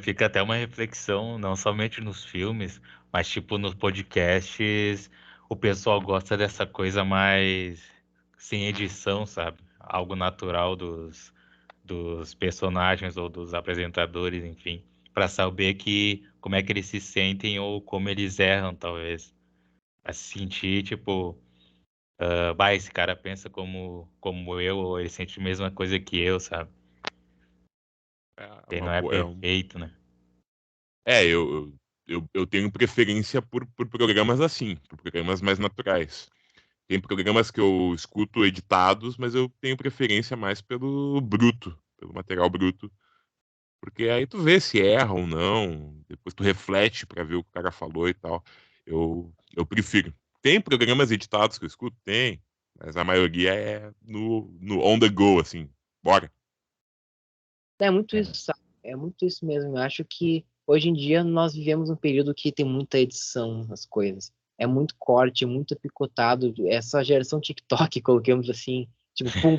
Fica até uma reflexão, não somente nos filmes, mas tipo nos podcasts, o pessoal gosta dessa coisa mais sem edição, sabe? Algo natural dos personagens ou dos apresentadores, enfim, para saber que como é que eles se sentem ou como eles erram, talvez. Pra se sentir, tipo, bah, esse cara pensa como eu, ou ele sente a mesma coisa que eu, sabe? É Ele uma não é boa. perfeito, né? Eu tenho preferência por programas assim, por programas mais naturais. Tem programas que eu escuto editados, mas eu tenho preferência mais pelo bruto, pelo material bruto. Porque aí tu vê se erra ou não, depois tu reflete pra ver o que o cara falou e tal. Eu prefiro. Tem programas editados que eu escuto? Tem, mas a maioria é no on the go, assim. Bora. É muito É. isso, sabe? é muito isso mesmo. Eu acho que hoje em dia nós vivemos um período que tem muita edição nas coisas. É muito corte, é muito picotado. Essa geração TikTok, coloquemos assim, tipo,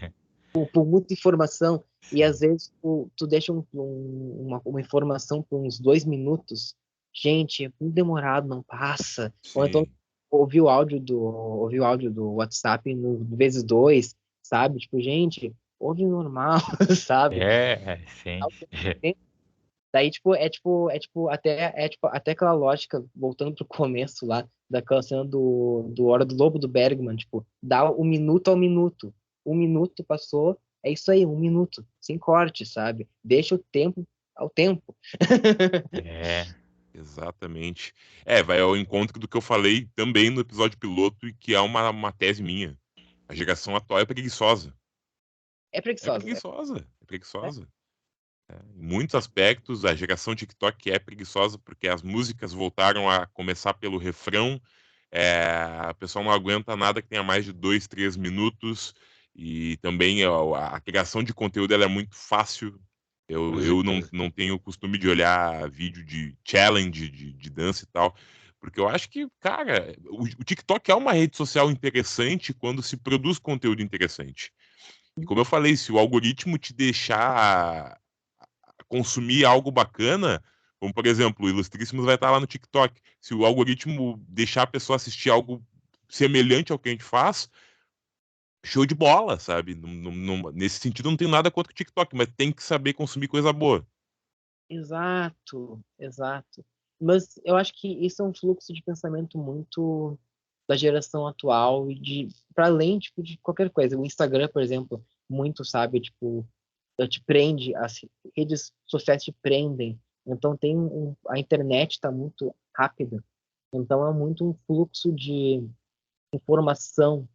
por muita informação. E Sim. às vezes tu deixa uma informação por uns 2 minutos. Gente, é muito demorado, não passa. Ou então Sim, ouvi o áudio do WhatsApp no vezes dois, sabe? Tipo, gente, ouve normal, sabe? Sim. Daí, até aquela lógica, voltando pro começo lá, daquela cena do Hora do Lobo do Bergman, tipo, dá 1 minuto ao minuto. 1 minuto passou, é isso aí, 1 minuto, sem corte, sabe? Deixa o tempo ao tempo. É, exatamente. Vai ao encontro do que eu falei também no episódio piloto e que é uma tese minha. A geração atual é preguiçosa. É É preguiçosa, preguiçosa, é né? preguiçosa. Em muitos aspectos, a geração TikTok é preguiçosa porque as músicas voltaram a começar pelo refrão. A pessoa não aguenta nada que tenha mais de 2, 3 minutos. E também a criação de conteúdo ela é muito fácil. Eu não tenho o costume de olhar vídeo de challenge, de dança e tal. Porque eu acho que, cara, o TikTok é uma rede social interessante quando se produz conteúdo interessante. E como eu falei, se o algoritmo te deixar consumir algo bacana, como por exemplo, o Ilustríssimos vai estar lá no TikTok. Se o algoritmo deixar a pessoa assistir algo semelhante ao que a gente faz, show de bola, sabe? Nesse sentido, eu não tenho nada contra o TikTok, mas tem que saber consumir coisa boa. Exato, exato. Mas eu acho que isso é um fluxo de pensamento muito da geração atual e de para além tipo de qualquer coisa. O Instagram, por exemplo, muito sabe, tipo, te prende, as redes sociais te prendem. Então a internet está muito rápida. Então é muito um fluxo de informação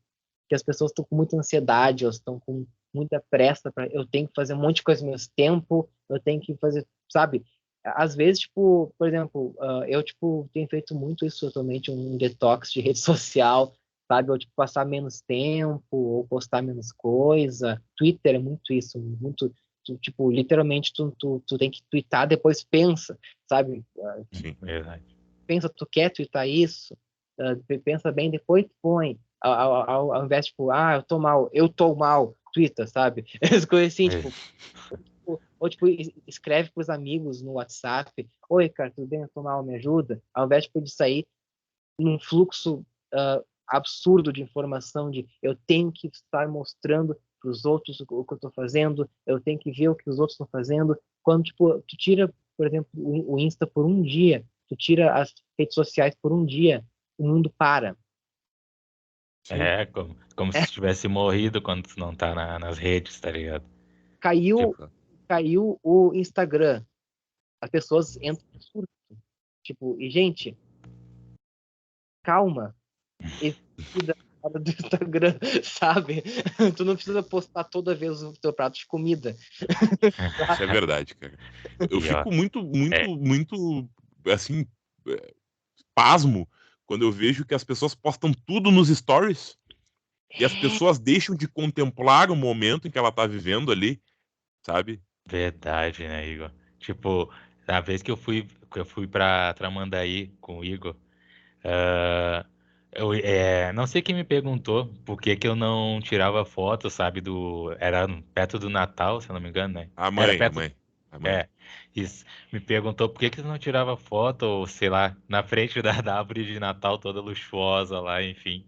que as pessoas estão com muita ansiedade, elas estão com muita pressa para eu tenho que fazer um monte de coisa ao mesmo tempo, eu tenho que fazer, sabe? Às vezes, tipo, por exemplo, eu tipo tenho feito muito isso atualmente, um detox de rede social, sabe? Ou tipo passar menos tempo, ou postar menos coisa. Twitter é muito isso, muito tipo, literalmente tu tem que twittar, depois pensa, sabe? Sim. verdade. Pensa, tu quer twittar isso? Pensa bem, depois tu põe. Ao invés, tipo, eu tô mal, twitta, sabe? As coisas assim, tipo, ou, escreve pros amigos no WhatsApp, oi, cara, tudo bem? Eu tô mal, me ajuda? Ao invés, tipo, de sair num fluxo absurdo de informação de eu tenho que estar mostrando para os outros o que eu estou fazendo, eu tenho que ver o que os outros estão fazendo. Quando tipo, tu tira, por exemplo, o Insta por um dia, tu tira as redes sociais por um dia, o mundo para. Como se tivesse morrido quando tu não tá nas redes, tá ligado? Caiu, Tipo, caiu o Instagram, as pessoas entram em surto. Tipo, e gente, calma, vida fora do Instagram, sabe? Tu não precisa postar toda vez o teu prato de comida. Isso é verdade, cara. Eu e ó, fico muito, é, muito, muito, assim, pasmo quando eu vejo que as pessoas postam tudo nos stories e as pessoas deixam de contemplar o momento em que ela tá vivendo ali, sabe? verdade, né, Igor? Tipo, a vez que eu fui pra Tramandaí com o Igor, ah, não sei quem me perguntou por que que eu não tirava foto, sabe, era perto do Natal, se eu não me engano, né? A Era mãe, a perto, mãe, a mãe. é, isso. Me perguntou por que que eu não tirava foto, ou sei lá, na frente da árvore de Natal toda luxuosa lá, enfim.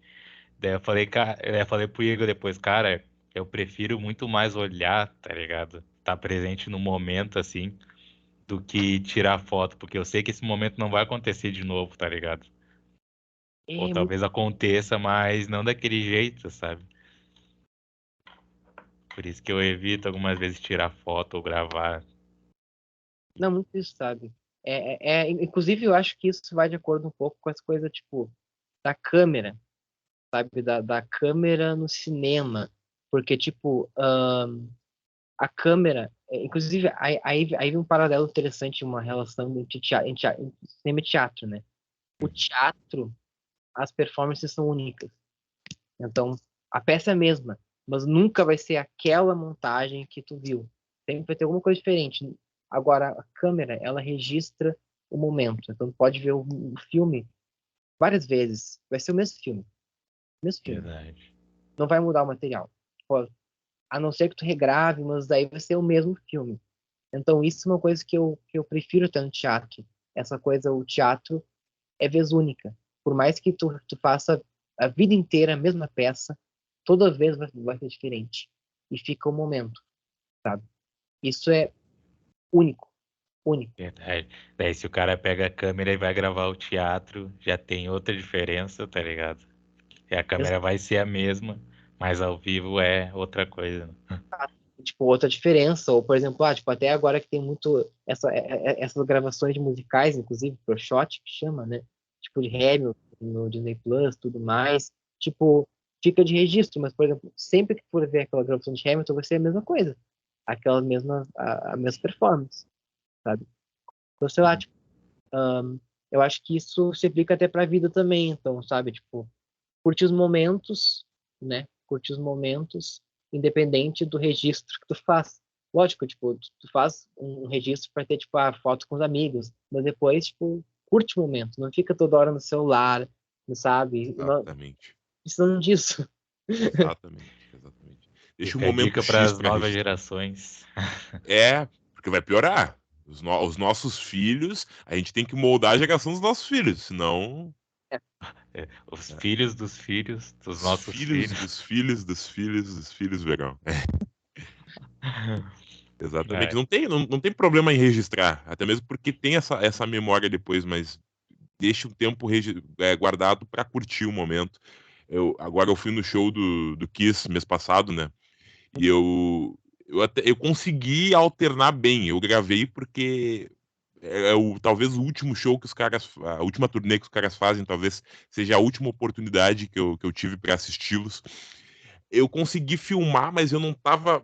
Daí eu falei, cara, eu falei pro Igor depois, cara, eu prefiro muito mais olhar, tá ligado? Tá presente no momento, assim, do que tirar foto, porque eu sei que esse momento não vai acontecer de novo, tá ligado? Ou É muito, talvez aconteça, mas não daquele jeito, sabe? Por isso que eu evito algumas vezes tirar foto ou gravar. não, muito isso, sabe? Inclusive, eu acho que isso vai de acordo um pouco com as coisas, tipo, da câmera, sabe? Da câmera no cinema. Porque, tipo, a câmera, inclusive, aí vem um paralelo interessante, uma relação entre cinema e teatro, né? O teatro, as performances são únicas. Então, a peça é a mesma, mas nunca vai ser aquela montagem que tu viu. Sempre vai ter alguma coisa diferente. Agora, a câmera, ela registra o momento. Então, pode ver o filme várias vezes. Vai ser o mesmo filme. Mesmo filme. Verdade. Não vai mudar o material. Pô, a não ser que tu regrave, mas daí vai ser o mesmo filme. Então, isso é uma coisa que eu prefiro ter no teatro. Essa coisa, o teatro é vez única. Por mais que tu faça a vida inteira a mesma peça, toda vez vai ser diferente. E fica o momento, sabe? Isso é único, único. Verdade. Daí se o cara pega a câmera e vai gravar o teatro, já tem outra diferença, tá ligado? E a câmera vai ser a mesma, mas ao vivo é outra coisa, né? Tipo, outra diferença, ou por exemplo, tipo, até agora que tem muito essas gravações de musicais, inclusive pro Shot, que chama, né? Tipo, de Hamilton, no Disney Plus, tudo mais, tipo, fica de registro, mas, por exemplo, sempre que for ver aquela gravação de Hamilton, vai ser a mesma coisa, aquela mesma, a mesma performance, sabe? Então, sei lá, tipo, eu acho que isso se aplica até pra vida também, então, sabe? Tipo, curte os momentos, né? Curte os momentos, independente do registro que tu faz. Lógico, tipo, tu faz um registro para ter, tipo, a foto com os amigos, mas depois, tipo, curte o momento, não fica toda hora no celular, não sabe? Não, Exatamente. precisando disso. Exatamente, exatamente. Deixa o Fica a momento dica para X as para novas registrar. gerações. É, porque vai piorar. Os nossos filhos, a gente tem que moldar a geração dos nossos filhos, senão É, os é, filhos dos filhos dos os nossos filhos filhos. dos filhos dos filhos dos filhos verão. Exatamente. É, Não tem problema em registrar, até mesmo porque tem essa memória depois, mas deixa um tempo guardado para curtir o momento. Agora eu fui no show do Kiss mês passado, né? E eu consegui alternar bem. Eu gravei porque talvez o último show que os caras, a última turnê que os caras fazem, talvez seja a última oportunidade que eu tive para assisti-los. Eu consegui filmar, mas eu não estava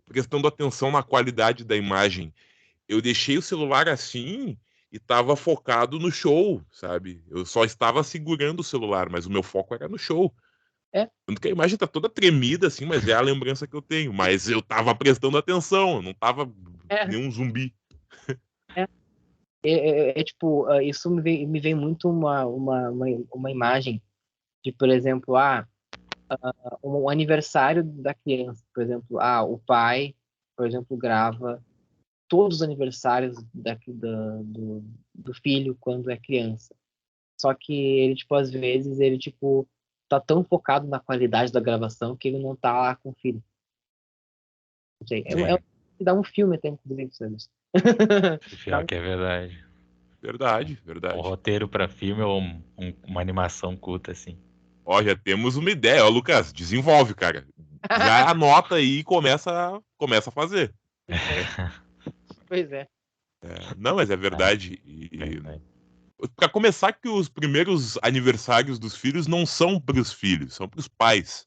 prestando atenção na qualidade da imagem. Eu deixei o celular assim e estava focado no show, sabe? Eu só estava segurando o celular, mas o meu foco era no show. É, Tanto que a imagem tá toda tremida, assim, mas é a lembrança que eu tenho. Mas eu tava prestando atenção, eu não tava que é, nem um zumbi. é. Tipo, isso me vem muito uma imagem de, por exemplo, um aniversário da criança, por exemplo, o pai, por exemplo, grava todos os aniversários do filho quando é criança. Só que ele, tipo, às vezes, ele, tipo, tá tão focado na qualidade da gravação que ele não tá lá com o filho. Não sei. sim, Dá um filme até, inclusive, sobre isso. Dá pior que é verdade. Verdade, Um verdade. roteiro para filme ou uma animação curta, assim. Ó, já temos uma ideia. Ó, Lucas, desenvolve, cara. Já anota aí e começa a fazer. Pois é. Pois é. Não, mas é Ah, verdade. E verdade. para começar que os primeiros aniversários dos filhos não são para os filhos, são para os pais.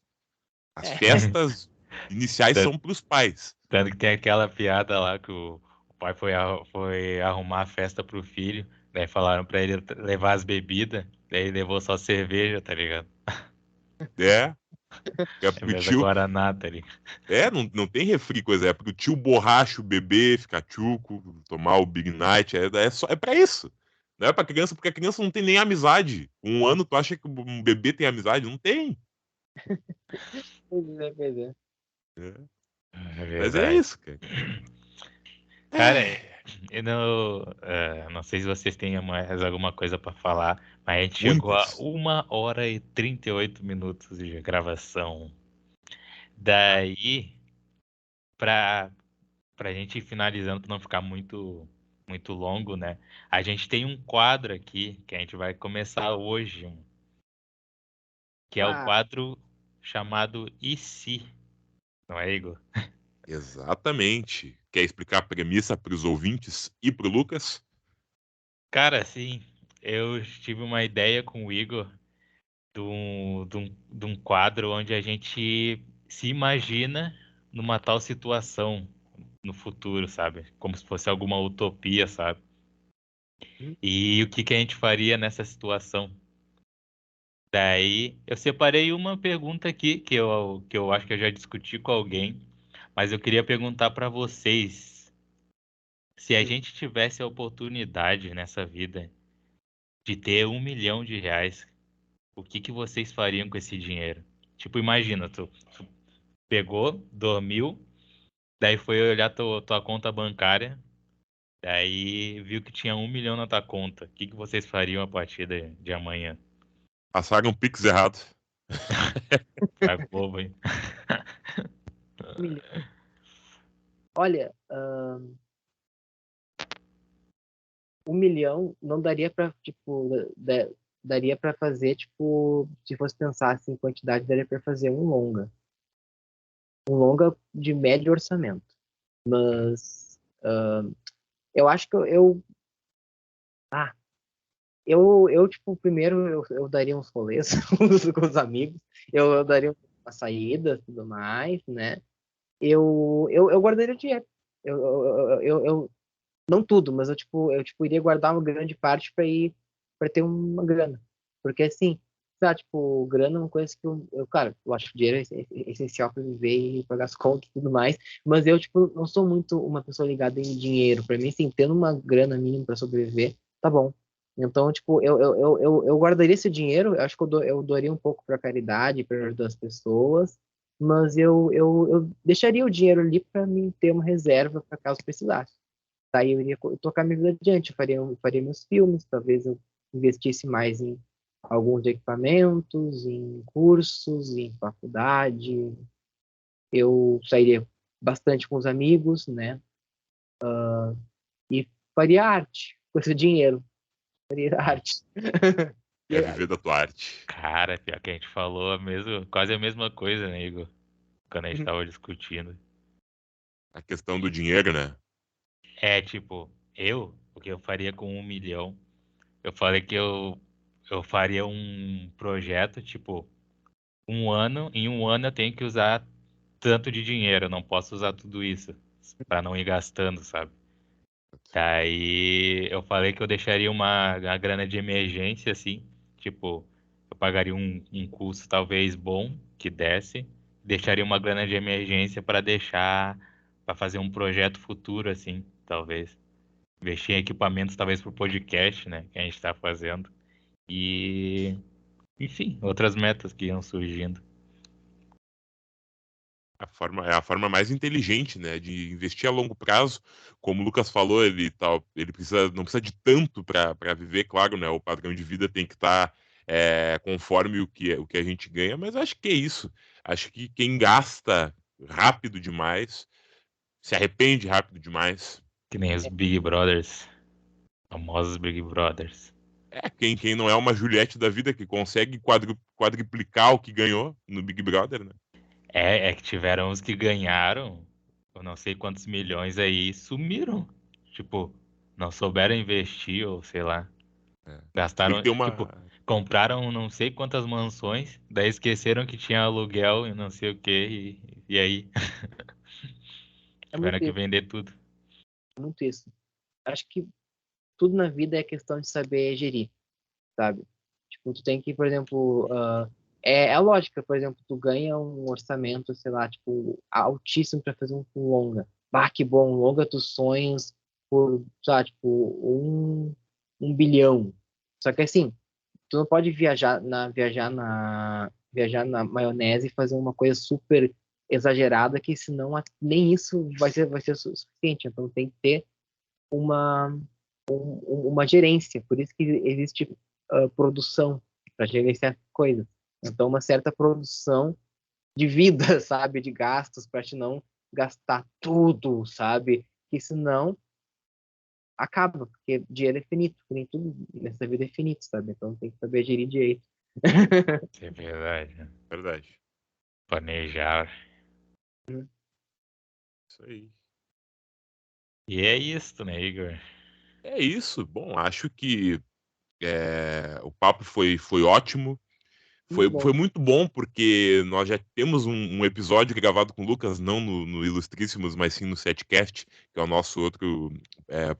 As É. festas iniciais Tanto, são para os pais. tanto que tem aquela piada lá que o pai foi arrumar a festa pro filho, daí falaram pra ele levar as bebidas, daí ele levou só cerveja, tá ligado? É, é pro Cerveja tio. Guaraná, tá ligado? Não tem refri, coisa. É pro tio borracho beber, ficar tchuco, tomar o Big Night. É pra isso. Não é pra criança, porque a criança não tem nem amizade. Um ano, tu acha que um bebê tem amizade? Não tem. Pois é, pois é. É. É Mas é verdade. isso, cara. Cara, eu não sei se vocês têm mais alguma coisa pra falar, mas a gente chegou a Muitas. 1 hora e 38 minutos de gravação. Daí, pra, pra gente ir finalizando, pra não ficar muito longo, né? A gente tem um quadro aqui que a gente vai começar hoje, que é o Ah, quadro chamado E se? Não é, Igor? Exatamente. Quer explicar a premissa pros ouvintes e pro Lucas? Cara, assim, eu tive uma ideia com o Igor de um quadro onde a gente se imagina numa tal situação no futuro, sabe? Como se fosse alguma utopia, sabe? hum, E o que que a gente faria nessa situação? Daí eu separei uma pergunta aqui que eu acho que eu já discuti com alguém, mas eu queria perguntar para vocês. Se a gente tivesse a oportunidade nessa vida de ter R$ 1 milhão, o que vocês fariam com esse dinheiro? Tipo, imagina, tu pegou, dormiu, daí foi olhar tua conta bancária, daí viu que tinha 1 milhão na tua conta. O que vocês fariam a partir de amanhã? Passaram um pix errado. Pra bobo, hein? 1 milhão. Olha, 1 milhão não daria pra, tipo, daria pra fazer, tipo, se fosse pensar assim, em quantidade, daria pra fazer um longa. Um longa de médio orçamento. Mas eu acho que tipo, primeiro eu daria uns rolês com os amigos, eu daria uma saída e tudo mais, né? Eu guardaria dinheiro. Não tudo, mas eu iria guardar uma grande parte para ter uma grana. Porque assim, sabe, tipo, grana é uma coisa que cara, eu acho que dinheiro é essencial para viver e pagar as contas e tudo mais, mas eu, tipo, não sou muito uma pessoa ligada em dinheiro. Para mim, assim, tendo uma grana mínima para sobreviver, tá bom. Então, tipo, eu guardaria esse dinheiro, eu acho que eu doaria um pouco para caridade, para ajudar as pessoas, mas eu deixaria o dinheiro ali para mim ter uma reserva para caso precisasse. Daí eu iria tocar minha vida adiante, eu faria meus filmes, talvez eu investisse mais em alguns equipamentos, em cursos, em faculdade. Eu sairia bastante com os amigos, né? E faria arte com esse dinheiro. Faria arte. É viver da tua arte. Cara, pior que a gente falou quase a mesma coisa, né, Igor? Quando a gente tava discutindo. A questão do dinheiro, né? É, tipo, o que eu faria com 1 milhão? Eu falei que eu faria um projeto, tipo, em um ano eu tenho que usar tanto de dinheiro, eu não posso usar tudo isso, pra não ir gastando, sabe? Daí eu falei que eu deixaria uma grana de emergência, assim, tipo, eu pagaria um curso talvez bom, que desse, deixaria uma grana de emergência pra deixar, pra fazer um projeto futuro, assim, talvez. Investir em equipamentos, talvez, pro podcast, né, que a gente tá fazendo. E, enfim, outras metas que iam surgindo. É a forma mais inteligente, né, de investir a longo prazo. Como o Lucas falou, ele não precisa de tanto para viver, claro, né? O padrão de vida tem que estar conforme o que a gente ganha, mas acho que é isso. Acho que quem gasta rápido demais se arrepende rápido demais. Que nem os Big Brothers, famosos Big Brothers. Quem não é uma Juliette da vida que consegue quadriplicar o que ganhou no Big Brother, né? É que tiveram os que ganharam, eu não sei quantos milhões aí, sumiram. Tipo, não souberam investir, ou sei lá. Tem que Gastaram, ter tipo, uma. compraram não sei quantas mansões, daí esqueceram que tinha aluguel e não sei o que, e aí É tiveram muito que isso, vender tudo. muito isso. Acho que tudo na vida é questão de saber gerir, sabe? Tipo, tu tem que, por exemplo, é lógica, por exemplo, tu ganha um orçamento, sei lá, tipo, altíssimo para fazer um longa. Bah, que bom, um longa dos sonhos por, sei lá, tipo, um bilhão. Só que assim, tu não pode viajar na maionese e fazer uma coisa super exagerada que senão nem isso vai ser suficiente. Então tem que ter uma uma gerência, por isso que existe produção para gerenciar coisas. Então, uma certa produção de vida, sabe, de gastos, para te não gastar tudo, sabe, que senão acaba, porque dinheiro é finito, que nem tudo nessa vida é finito, sabe, então tem que saber gerir direito. Isso é verdade, né? Verdade. Planejar. Isso aí. E é isso, né, Igor? É isso. Bom, acho que o papo foi ótimo. Muito Foi bom. muito bom, porque nós já temos um episódio gravado com o Lucas, não no Ilustríssimos, mas sim no Setcast, que é o nosso outro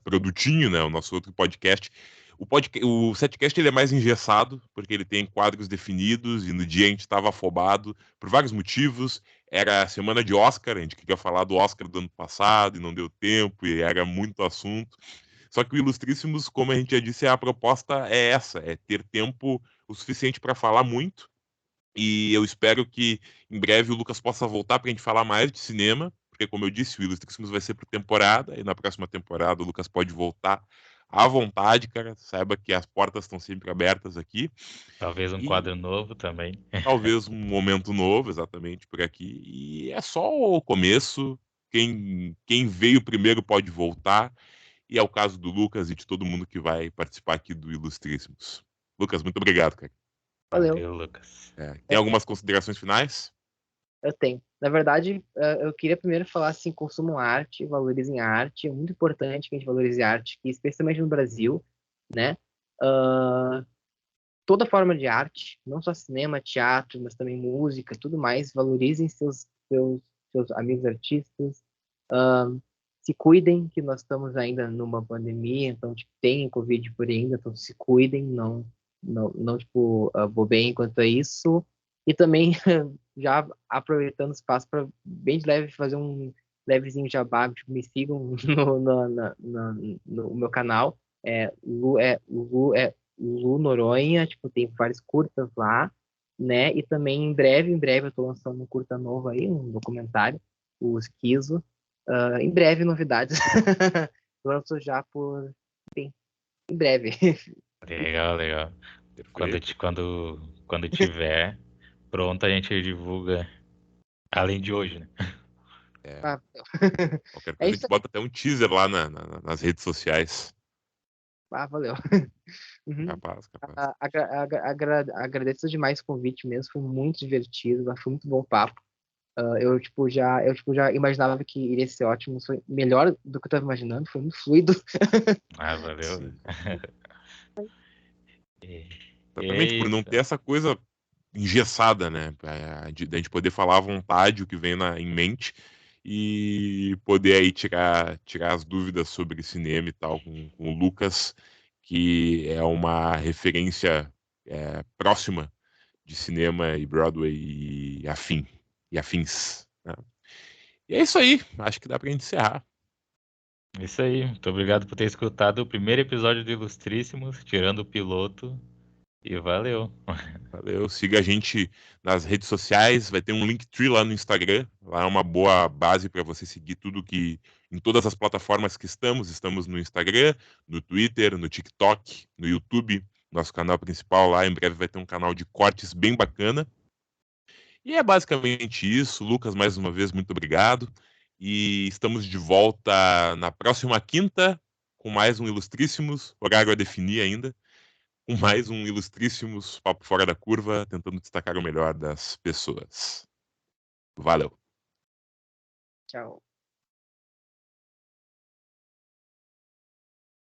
produtinho, né? O nosso outro podcast, O setcast ele é mais engessado, porque ele tem quadros definidos, e no dia a gente estava afobado por vários motivos. Era semana de Oscar, a gente queria falar do Oscar do ano passado, e não deu tempo, e era muito assunto. Só que o Ilustríssimos, como a gente já disse, a proposta é essa, é ter tempo o suficiente para falar muito, e eu espero que em breve o Lucas possa voltar para a gente falar mais de cinema, porque, como eu disse, o Ilustríssimos vai ser por temporada, e na próxima temporada o Lucas pode voltar à vontade, cara. Saiba que as portas estão sempre abertas aqui. Talvez um E quadro novo também. talvez um momento novo, exatamente, por aqui. E é só o começo. Quem veio primeiro pode voltar. E é o caso do Lucas e de todo mundo que vai participar aqui do Ilustríssimos. Lucas, muito obrigado, cara. Valeu. Valeu, Lucas. Tem algumas considerações finais? Eu tenho. Na verdade, eu queria primeiro falar assim, consumam arte, valorizem a arte. É muito importante que a gente valorize a arte, aqui, especialmente no Brasil, né? Ah, toda forma de arte, não só cinema, teatro, mas também música, tudo mais. Valorizem seus amigos artistas. Ah, se cuidem, que nós estamos ainda numa pandemia, então tipo, tem Covid por aí ainda, então se cuidem, não tipo, bobeiem quanto a isso. E também já aproveitando o espaço para bem de leve fazer um levezinho jabá, tipo, me sigam no meu canal. Lu Noronha, tipo, tem vários curtas lá, né? E também em breve eu tô lançando um curta novo aí, um documentário, o Esquizo. Em breve, novidades. Lanço já bem, em breve. Legal, legal. Quando, Perfeito. ti- quando, quando tiver pronto, a gente divulga. Além de hoje, né? É, Ah, qualquer é coisa a isso gente aí. bota até um teaser lá nas redes sociais. Valeu. Uhum. Capaz, capaz. Agradeço demais o convite mesmo, foi muito divertido, foi muito bom o papo. Eu já imaginava que iria ser ótimo, foi melhor do que eu estava imaginando, foi muito fluido. Ah, valeu. Sim. E, e é Exatamente, por não isso. ter essa coisa engessada, né? Da gente poder falar à vontade o que vem em mente e poder aí tirar as dúvidas sobre cinema e tal com o Lucas, que é uma referência próxima de cinema e Broadway e afins, né? E é isso aí, acho que dá pra gente encerrar. Isso aí. Muito obrigado por ter escutado o primeiro episódio do Ilustríssimos, tirando o piloto. E valeu. Valeu, siga a gente nas redes sociais, vai ter um Linktree lá no Instagram, lá é uma boa base para você seguir tudo que em todas as plataformas que estamos no Instagram, no Twitter, no TikTok, no YouTube, nosso canal principal lá, em breve vai ter um canal de cortes bem bacana. E é basicamente isso, Lucas, mais uma vez muito obrigado. E estamos de volta na próxima quinta com mais um Ilustríssimos, horário a definir ainda com mais um Ilustríssimos Papo Fora da Curva, tentando destacar o melhor das pessoas. Valeu! Tchau.